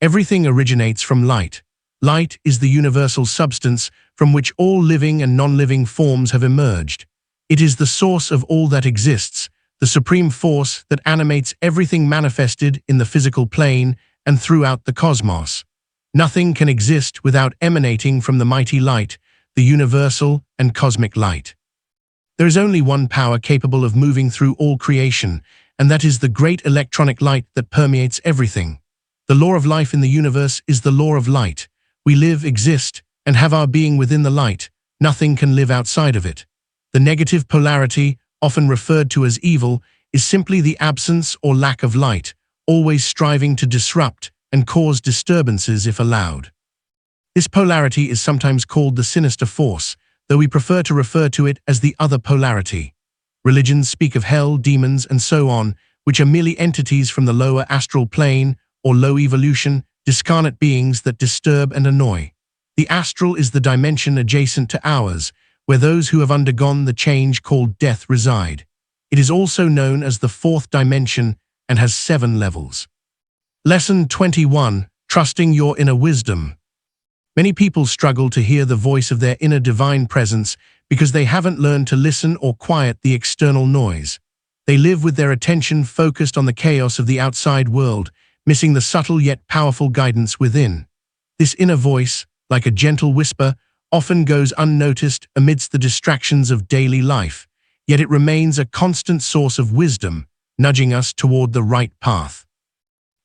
Everything originates from light. Light is the universal substance from which all living and non-living forms have emerged. It is the source of all that exists, the supreme force that animates everything manifested in the physical plane and throughout the cosmos. Nothing can exist without emanating from the mighty light, the universal and cosmic light. There is only one power capable of moving through all creation, and that is the great electronic light that permeates everything. The law of life in the universe is the law of light. We live, exist, and have our being within the light. Nothing can live outside of it. The negative polarity, often referred to as evil, is simply the absence or lack of light, always striving to disrupt and cause disturbances if allowed. This polarity is sometimes called the sinister force, though we prefer to refer to it as the other polarity. Religions speak of hell, demons, and so on, which are merely entities from the lower astral plane or low evolution, discarnate beings that disturb and annoy. The astral is the dimension adjacent to ours, where those who have undergone the change called death reside. It is also known as the fourth dimension and has 7 levels. Lesson 21. Trusting your inner wisdom. Many people struggle to hear the voice of their inner divine presence because they haven't learned to listen or quiet the external noise. They live with their attention focused on the chaos of the outside world, missing the subtle yet powerful guidance within. This inner voice, like a gentle whisper, often goes unnoticed amidst the distractions of daily life, yet it remains a constant source of wisdom, nudging us toward the right path.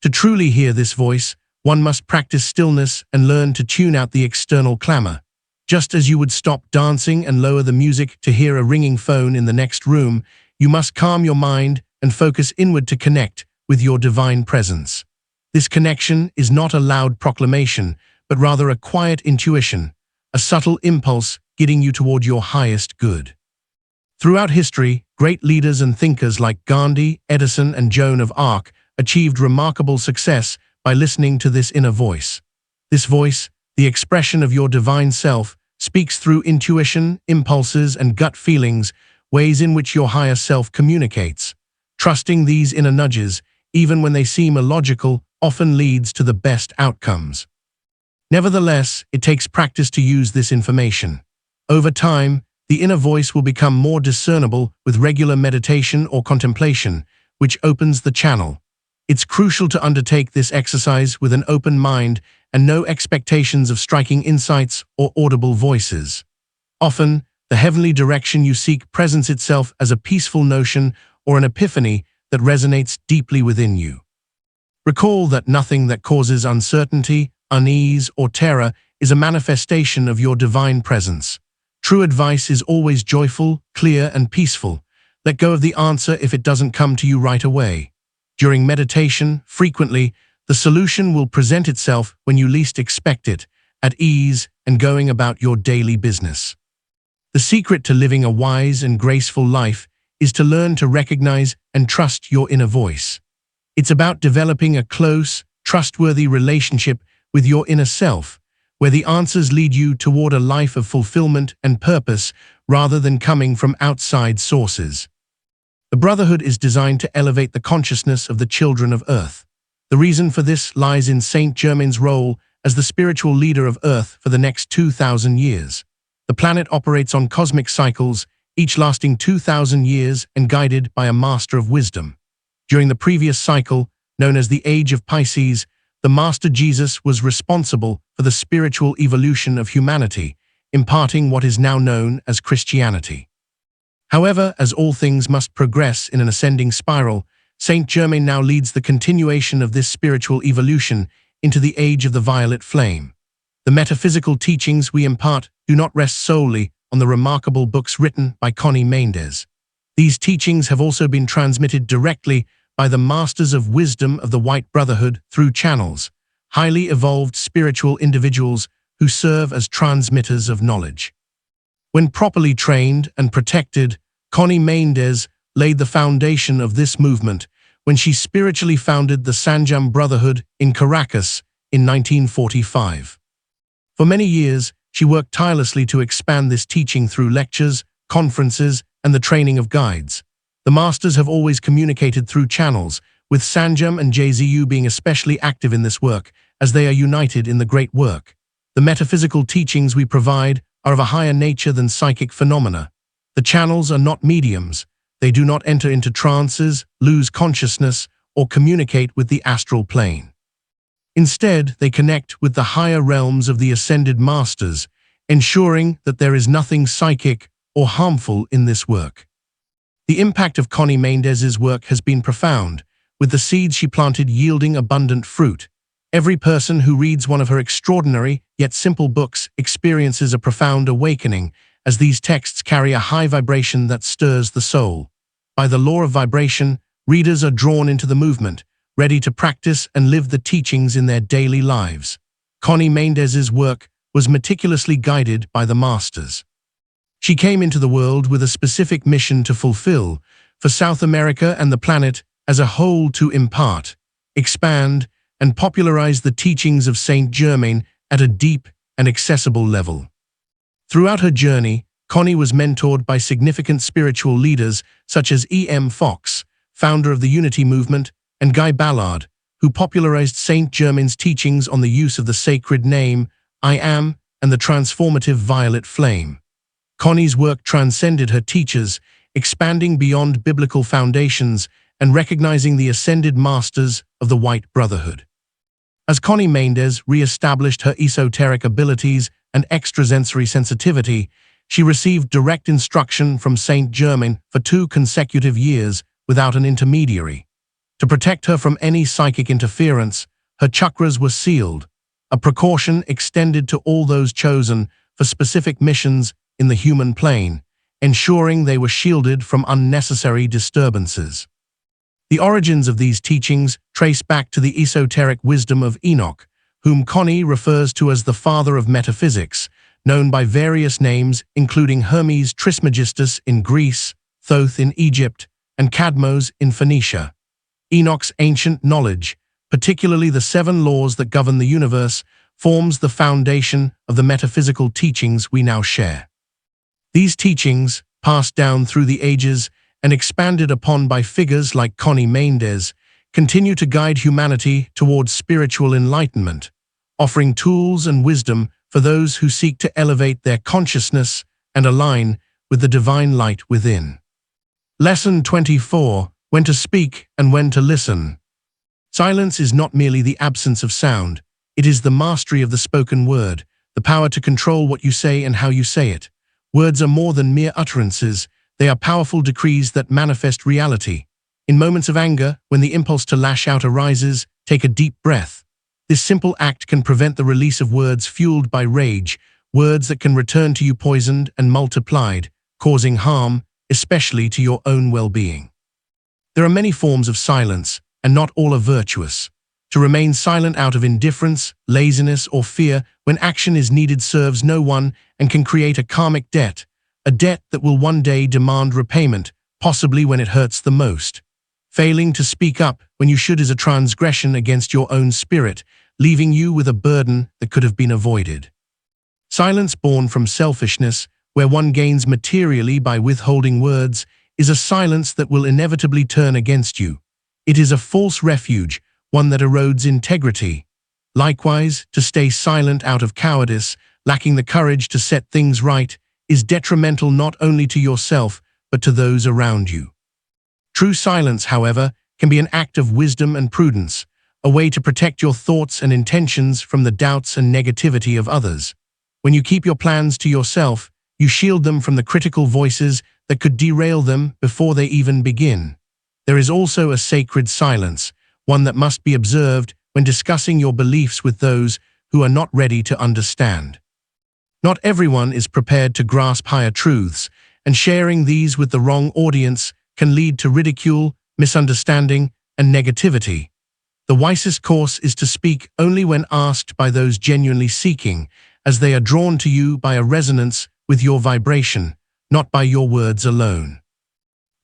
To truly hear this voice, one must practice stillness and learn to tune out the external clamor. Just as you would stop dancing and lower the music to hear a ringing phone in the next room, you must calm your mind and focus inward to connect with your divine presence. This connection is not a loud proclamation, but rather a quiet intuition, a subtle impulse guiding you toward your highest good. Throughout history, great leaders and thinkers like Gandhi, Edison, and Joan of Arc achieved remarkable success by listening to this inner voice. This voice, the expression of your divine self, speaks through intuition, impulses, and gut feelings, ways in which your higher self communicates. Trusting these inner nudges, even when they seem illogical, often leads to the best outcomes. Nevertheless, it takes practice to use this information. Over time, the inner voice will become more discernible with regular meditation or contemplation, which opens the channel. It's crucial to undertake this exercise with an open mind and no expectations of striking insights or audible voices. Often, the heavenly direction you seek presents itself as a peaceful notion or an epiphany that resonates deeply within you. Recall that nothing that causes uncertainty, unease, or terror is a manifestation of your divine presence. True advice is always joyful, clear, and peaceful. Let go of the answer if it doesn't come to you right away. During meditation, frequently, the solution will present itself when you least expect it, at ease and going about your daily business. The secret to living a wise and graceful life is to learn to recognize and trust your inner voice. It's about developing a close, trustworthy relationship with your inner self, where the answers lead you toward a life of fulfillment and purpose rather than coming from outside sources. The Brotherhood is designed to elevate the consciousness of the children of Earth. The reason for this lies in Saint Germain's role as the spiritual leader of Earth for the next 2,000 years. The planet operates on cosmic cycles, each lasting 2,000 years and guided by a master of wisdom. During the previous cycle, known as the Age of Pisces, the Master Jesus was responsible for the spiritual evolution of humanity, imparting what is now known as Christianity. However, as all things must progress in an ascending spiral, Saint Germain now leads the continuation of this spiritual evolution into the age of the violet flame. The metaphysical teachings we impart do not rest solely on the remarkable books written by Connie Mendes. These teachings have also been transmitted directly by the Masters of Wisdom of the White Brotherhood through channels, highly evolved spiritual individuals who serve as transmitters of knowledge. When properly trained and protected, Connie Mendes laid the foundation of this movement when she spiritually founded the Saint Germain Brotherhood in Caracas in 1945. For many years, she worked tirelessly to expand this teaching through lectures, conferences, and the training of guides. The Masters have always communicated through channels, with Saint Germain and JZU being especially active in this work, as they are united in the great work. The metaphysical teachings we provide are of a higher nature than psychic phenomena. The channels are not mediums. They do not enter into trances, lose consciousness, or communicate with the astral plane. Instead, they connect with the higher realms of the Ascended Masters, ensuring that there is nothing psychic or harmful in this work. The impact of Connie Mendes's work has been profound, with the seeds she planted yielding abundant fruit. Every person who reads one of her extraordinary yet simple books experiences a profound awakening, as these texts carry a high vibration that stirs the soul. By the law of vibration, readers are drawn into the movement, ready to practice and live the teachings in their daily lives. Connie Mendes's work was meticulously guided by the Masters. She came into the world with a specific mission to fulfill, for South America and the planet as a whole, to impart, expand, and popularize the teachings of Saint Germain at a deep and accessible level. Throughout her journey, Connie was mentored by significant spiritual leaders such as E.M. Fox, founder of the Unity Movement, and Guy Ballard, who popularized Saint Germain's teachings on the use of the sacred name, I Am, and the transformative violet flame. Connie's work transcended her teachers, expanding beyond biblical foundations and recognizing the ascended masters of the White Brotherhood. As Connie Mendes re-established her esoteric abilities and extrasensory sensitivity, she received direct instruction from Saint Germain for 2 consecutive years without an intermediary. To protect her from any psychic interference, her chakras were sealed, a precaution extended to all those chosen for specific missions in the human plane, ensuring they were shielded from unnecessary disturbances. The origins of these teachings trace back to the esoteric wisdom of Enoch, whom Connie refers to as the father of metaphysics, known by various names including Hermes Trismegistus in Greece, Thoth in Egypt, and Cadmos in Phoenicia. Enoch's ancient knowledge, particularly the 7 laws that govern the universe, forms the foundation of the metaphysical teachings we now share. These teachings, passed down through the ages and expanded upon by figures like Connie Mendes, continue to guide humanity towards spiritual enlightenment, offering tools and wisdom for those who seek to elevate their consciousness and align with the divine light within. Lesson 24: When to speak and when to listen. Silence is not merely the absence of sound, it is the mastery of the spoken word, the power to control what you say and how you say it. Words are more than mere utterances, they are powerful decrees that manifest reality. In moments of anger, when the impulse to lash out arises, take a deep breath. This simple act can prevent the release of words fueled by rage, words that can return to you poisoned and multiplied, causing harm, especially to your own well-being. There are many forms of silence, and not all are virtuous. To remain silent out of indifference, laziness, or fear when action is needed serves no one and can create a karmic debt, a debt that will one day demand repayment, possibly when it hurts the most. Failing to speak up when you should is a transgression against your own spirit, leaving you with a burden that could have been avoided. Silence born from selfishness, where one gains materially by withholding words, is a silence that will inevitably turn against you. It is a false refuge, one that erodes integrity. Likewise, to stay silent out of cowardice, lacking the courage to set things right, is detrimental not only to yourself, but to those around you. True silence, however, can be an act of wisdom and prudence, a way to protect your thoughts and intentions from the doubts and negativity of others. When you keep your plans to yourself, you shield them from the critical voices that could derail them before they even begin. There is also a sacred silence, one that must be observed when discussing your beliefs with those who are not ready to understand. Not everyone is prepared to grasp higher truths, and sharing these with the wrong audience can lead to ridicule, misunderstanding, and negativity. The wisest course is to speak only when asked by those genuinely seeking, as they are drawn to you by a resonance with your vibration, not by your words alone.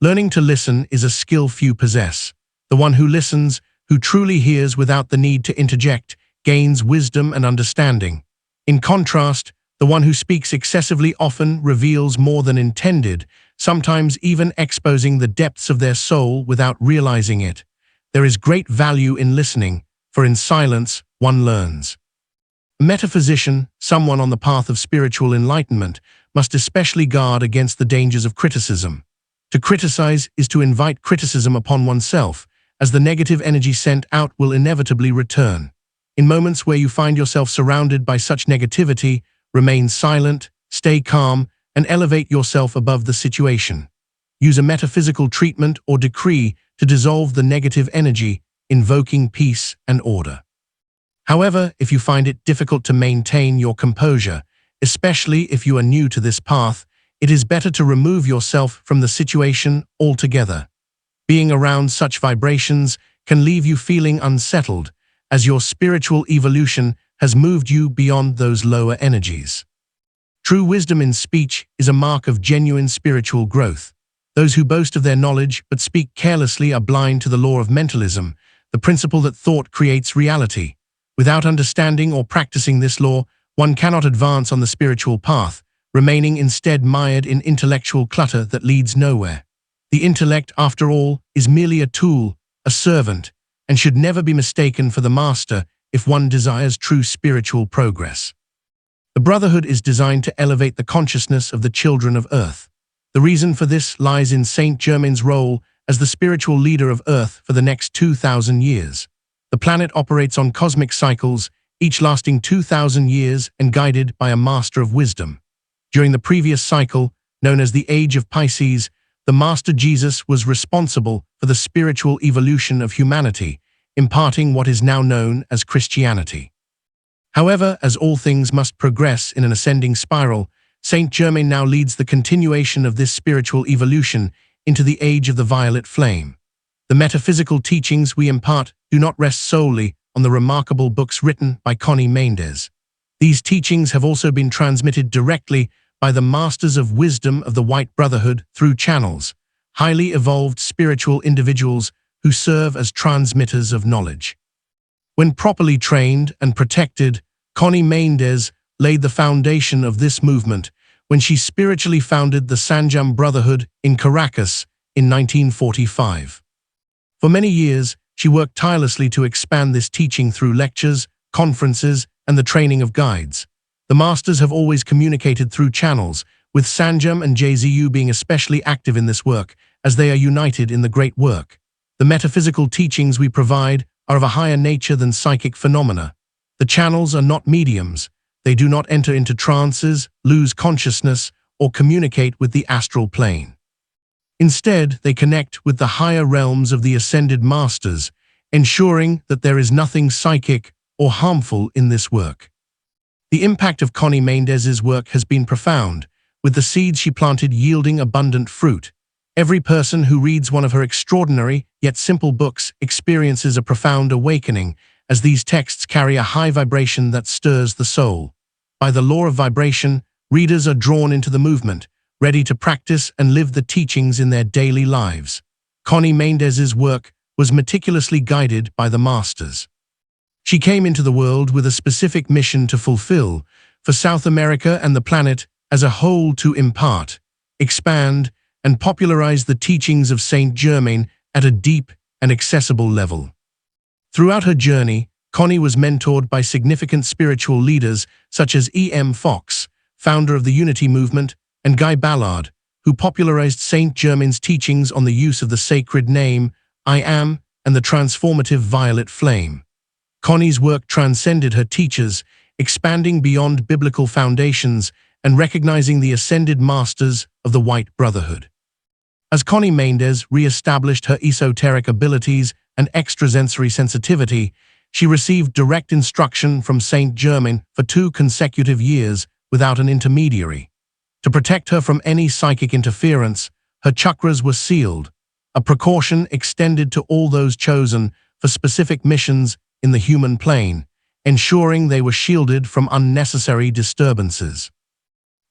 Learning to listen is a skill few possess. The one who listens, who truly hears without the need to interject, gains wisdom and understanding. In contrast, the one who speaks excessively often reveals more than intended, sometimes even exposing the depths of their soul without realizing it. There is great value in listening, for in silence one learns. A metaphysician, someone on the path of spiritual enlightenment, must especially guard against the dangers of criticism. To criticize is to invite criticism upon oneself, as the negative energy sent out will inevitably return. In moments where you find yourself surrounded by such negativity, remain silent, stay calm, and elevate yourself above the situation. Use a metaphysical treatment or decree to dissolve the negative energy, invoking peace and order. However, if you find it difficult to maintain your composure, especially if you are new to this path, it is better to remove yourself from the situation altogether. Being around such vibrations can leave you feeling unsettled, as your spiritual evolution has moved you beyond those lower energies. True wisdom in speech is a mark of genuine spiritual growth. Those who boast of their knowledge but speak carelessly are blind to the law of mentalism, the principle that thought creates reality. Without understanding or practicing this law, one cannot advance on the spiritual path, remaining instead mired in intellectual clutter that leads nowhere. The intellect, after all, is merely a tool, a servant, and should never be mistaken for the master if one desires true spiritual progress. The Brotherhood is designed to elevate the consciousness of the children of Earth. The reason for this lies in Saint Germain's role as the spiritual leader of Earth for the next 2,000 years. The planet operates on cosmic cycles, each lasting 2,000 years and guided by a master of wisdom. During the previous cycle, known as the Age of Pisces, the Master Jesus was responsible for the spiritual evolution of humanity, imparting what is now known as Christianity. However, as all things must progress in an ascending spiral, Saint Germain now leads the continuation of this spiritual evolution into the age of the violet flame. The metaphysical teachings we impart do not rest solely on the remarkable books written by Connie Mendes. These teachings have also been transmitted directly by the Masters of Wisdom of the White Brotherhood through channels, highly evolved spiritual individuals who serve as transmitters of knowledge. When properly trained and protected, Connie Mendes laid the foundation of this movement when she spiritually founded the Saint Germain Brotherhood in Caracas in 1945. For many years, she worked tirelessly to expand this teaching through lectures, conferences, and the training of guides. The Masters have always communicated through channels, with Saint Germain and JZU being especially active in this work, as they are united in the great work. The metaphysical teachings we provide are of a higher nature than psychic phenomena. The channels are not mediums. They do not enter into trances, lose consciousness, or communicate with the astral plane. Instead, they connect with the higher realms of the Ascended Masters, ensuring that there is nothing psychic or harmful in this work. The impact of Connie Mendes's work has been profound, with the seeds she planted yielding abundant fruit. Every person who reads one of her extraordinary yet simple books experiences a profound awakening, as these texts carry a high vibration that stirs the soul. By the law of vibration, readers are drawn into the movement, ready to practice and live the teachings in their daily lives. Connie Mendes's work was meticulously guided by the Masters. She came into the world with a specific mission to fulfill, for South America and the planet as a whole, to impart, expand, and popularize the teachings of Saint Germain at a deep and accessible level. Throughout her journey, Connie was mentored by significant spiritual leaders such as E.M. Fox, founder of the Unity Movement, and Guy Ballard, who popularized Saint Germain's teachings on the use of the sacred name, I Am, and the transformative violet flame. Connie's work transcended her teachers, expanding beyond biblical foundations and recognizing the Ascended Masters of the White Brotherhood. As Connie Mendes re-established her esoteric abilities and extrasensory sensitivity, she received direct instruction from Saint Germain for 2 consecutive years without an intermediary. To protect her from any psychic interference, her chakras were sealed, a precaution extended to all those chosen for specific missions in the human plane, ensuring they were shielded from unnecessary disturbances.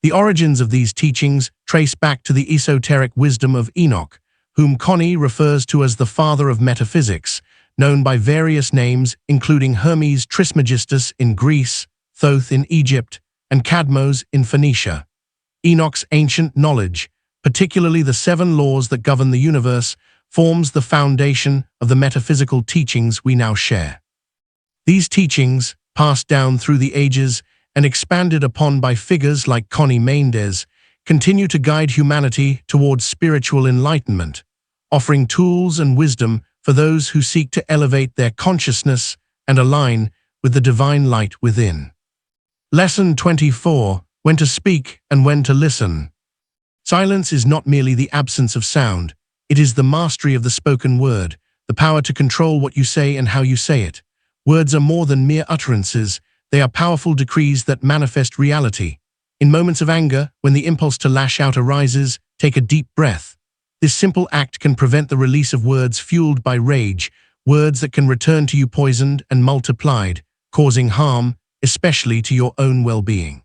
The origins of these teachings trace back to the esoteric wisdom of Enoch, whom Connie refers to as the father of metaphysics, known by various names including Hermes Trismegistus in Greece, Thoth in Egypt, and Cadmos in Phoenicia. Enoch's ancient knowledge, particularly the 7 laws that govern the universe, forms the foundation of the metaphysical teachings we now share. These teachings, passed down through the ages and expanded upon by figures like Connie Mendes, continue to guide humanity towards spiritual enlightenment, offering tools and wisdom for those who seek to elevate their consciousness and align with the divine light within. Lesson 24. When to speak and when to listen. Silence is not merely the absence of sound, it is the mastery of the spoken word, the power to control what you say and how you say it. Words are more than mere utterances, they are powerful decrees that manifest reality. In moments of anger, when the impulse to lash out arises, take a deep breath. This simple act can prevent the release of words fueled by rage, words that can return to you poisoned and multiplied, causing harm, especially to your own well-being.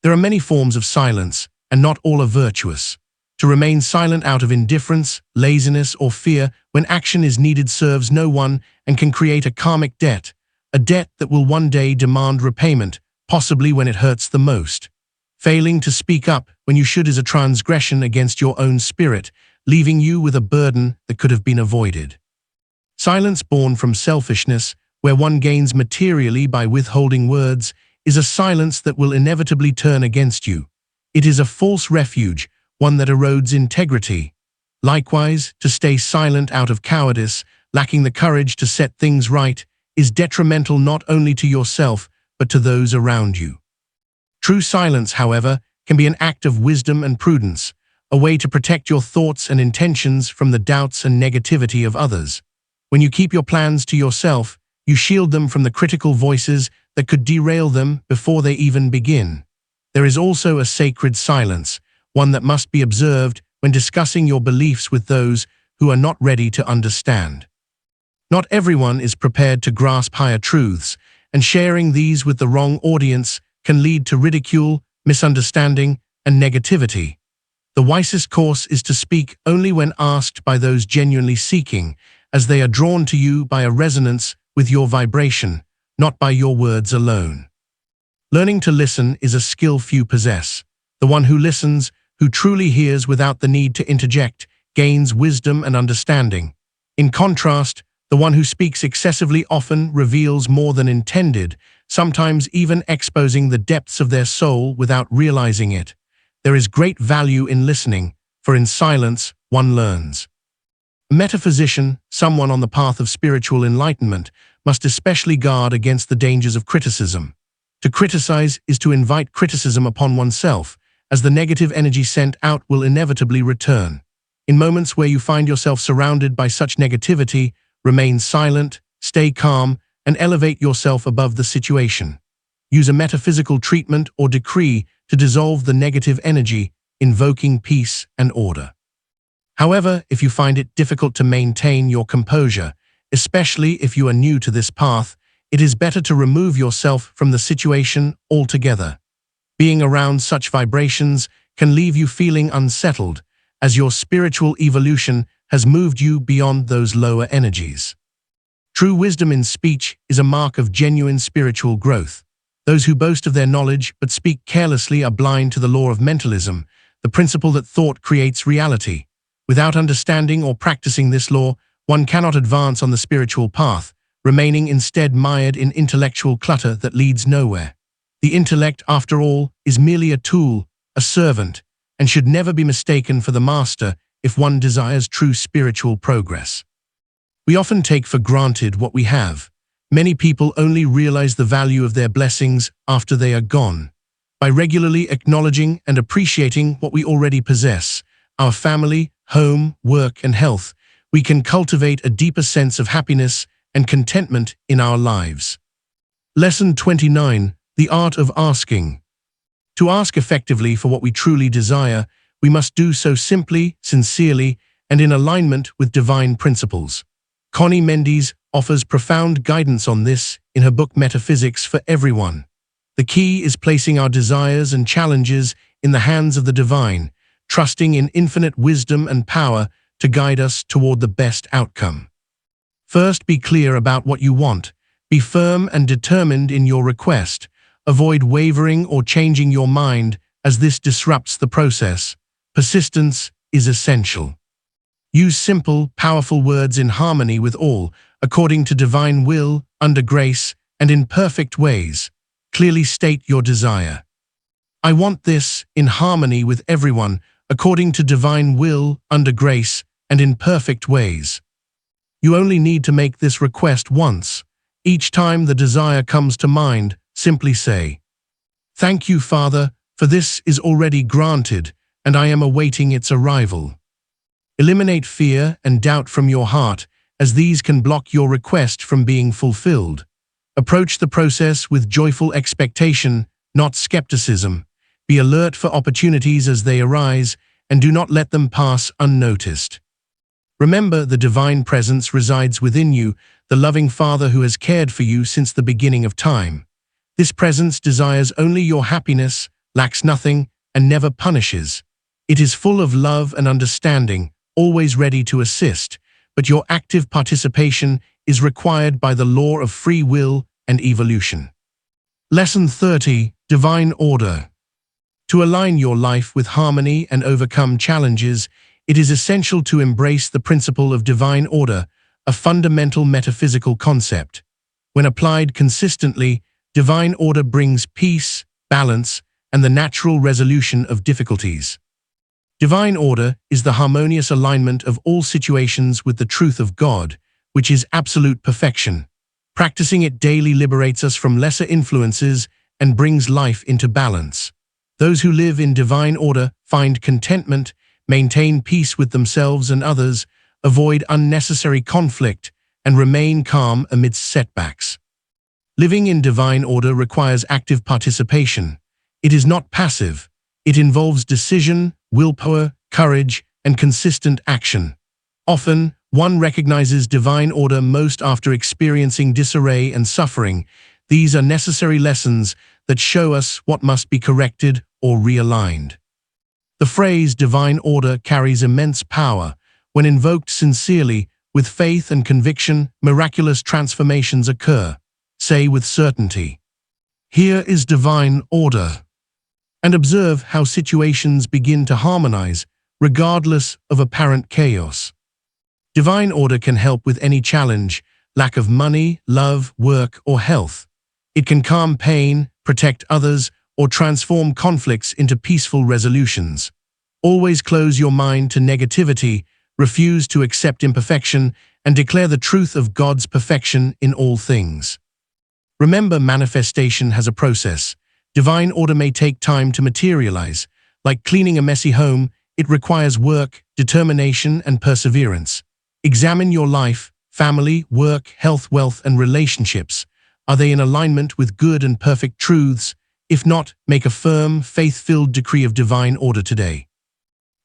There are many forms of silence, and not all are virtuous. To remain silent out of indifference, laziness, or fear when action is needed serves no one and can create a karmic debt, a debt that will one day demand repayment, possibly when it hurts the most. Failing to speak up when you should is a transgression against your own spirit, leaving you with a burden that could have been avoided. Silence born from selfishness, where one gains materially by withholding words, is a silence that will inevitably turn against you. It is a false refuge, one that erodes integrity. Likewise, to stay silent out of cowardice, lacking the courage to set things right, is detrimental not only to yourself, but to those around you. True silence, however, can be an act of wisdom and prudence, a way to protect your thoughts and intentions from the doubts and negativity of others. When you keep your plans to yourself, you shield them from the critical voices that could derail them before they even begin. There is also a sacred silence, one that must be observed when discussing your beliefs with those who are not ready to understand. Not everyone is prepared to grasp higher truths, and sharing these with the wrong audience can lead to ridicule, misunderstanding, and negativity. The wisest course is to speak only when asked by those genuinely seeking, as they are drawn to you by a resonance with your vibration, not by your words alone. Learning to listen is a skill few possess. The one who listens, who truly hears without the need to interject, gains wisdom and understanding. In contrast, the one who speaks excessively often reveals more than intended, sometimes even exposing the depths of their soul without realizing it. There is great value in listening, for in silence one learns. A metaphysician, someone on the path of spiritual enlightenment, must especially guard against the dangers of criticism. To criticize is to invite criticism upon oneself, as the negative energy sent out will inevitably return. In moments where you find yourself surrounded by such negativity, remain silent, stay calm, and elevate yourself above the situation. Use a metaphysical treatment or decree to dissolve the negative energy, invoking peace and order. However, if you find it difficult to maintain your composure, especially if you are new to this path, it is better to remove yourself from the situation altogether. Being around such vibrations can leave you feeling unsettled, as your spiritual evolution has moved you beyond those lower energies. True wisdom in speech is a mark of genuine spiritual growth. Those who boast of their knowledge but speak carelessly are blind to the law of mentalism, the principle that thought creates reality. Without understanding or practicing this law, one cannot advance on the spiritual path, remaining instead mired in intellectual clutter that leads nowhere. The intellect, after all, is merely a tool, a servant, and should never be mistaken for the master if one desires true spiritual progress. We often take for granted what we have. Many people only realize the value of their blessings after they are gone. By regularly acknowledging and appreciating what we already possess, our family, home, work, and health, we can cultivate a deeper sense of happiness and contentment in our lives. Lesson 29. The Art of Asking. To ask effectively for what we truly desire, we must do so simply, sincerely, and in alignment with divine principles. Connie Mendes offers profound guidance on this in her book Metaphysics for Everyone. The key is placing our desires and challenges in the hands of the divine, trusting in infinite wisdom and power to guide us toward the best outcome. First, be clear about what you want. Be firm and determined in your request. Avoid wavering or changing your mind, as this disrupts the process. Persistence is essential. Use simple, powerful words in harmony with all, according to divine will, under grace, and in perfect ways. Clearly state your desire. I want this, in harmony with everyone, according to divine will, under grace, and in perfect ways. You only need to make this request once. Each time the desire comes to mind, simply say, "Thank you, Father, for this is already granted, and I am awaiting its arrival." Eliminate fear and doubt from your heart, as these can block your request from being fulfilled. Approach the process with joyful expectation, not skepticism. Be alert for opportunities as they arise, and do not let them pass unnoticed. Remember, the divine presence resides within you, the loving Father who has cared for you since the beginning of time. This presence desires only your happiness, lacks nothing, and never punishes. It is full of love and understanding, always ready to assist, but your active participation is required by the law of free will and evolution. Lesson 30. Divine Order. To align your life with harmony and overcome challenges, it is essential to embrace the principle of divine order, a fundamental metaphysical concept. When applied consistently, divine order brings peace, balance, and the natural resolution of difficulties. Divine order is the harmonious alignment of all situations with the truth of God, which is absolute perfection. Practicing it daily liberates us from lesser influences and brings life into balance. Those who live in divine order find contentment, maintain peace with themselves and others, avoid unnecessary conflict, and remain calm amidst setbacks. Living in divine order requires active participation. It is not passive. It involves decision, willpower, courage, and consistent action. Often, one recognizes divine order most after experiencing disarray and suffering. These are necessary lessons that show us what must be corrected or realigned. The phrase divine order carries immense power. When invoked sincerely, with faith and conviction, miraculous transformations occur. Say with certainty, "Here is divine order," and observe how situations begin to harmonize, regardless of apparent chaos. Divine order can help with any challenge, lack of money, love, work, or health. It can calm pain, protect others, or transform conflicts into peaceful resolutions. Always close your mind to negativity, refuse to accept imperfection, and declare the truth of God's perfection in all things. Remember, manifestation has a process. Divine order may take time to materialize. Like cleaning a messy home, it requires work, determination, and perseverance. Examine your life, family, work, health, wealth, and relationships. Are they in alignment with good and perfect truths? If not, make a firm, faith-filled decree of divine order today.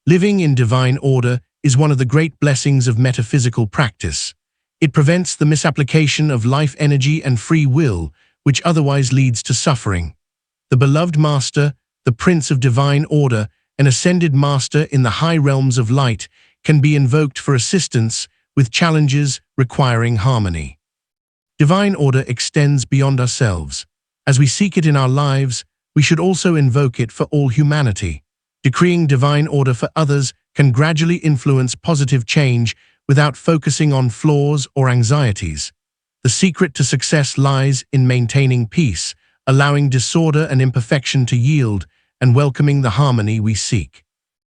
Living in divine order is one of the great blessings of metaphysical practice. It prevents the misapplication of life energy and free will, which otherwise leads to suffering. The beloved Master, the Prince of Divine Order, an Ascended Master in the high realms of light, can be invoked for assistance with challenges requiring harmony. Divine order extends beyond ourselves. As we seek it in our lives, we should also invoke it for all humanity. Decreeing divine order for others can gradually influence positive change without focusing on flaws or anxieties. The secret to success lies in maintaining peace, allowing disorder and imperfection to yield, and welcoming the harmony we seek.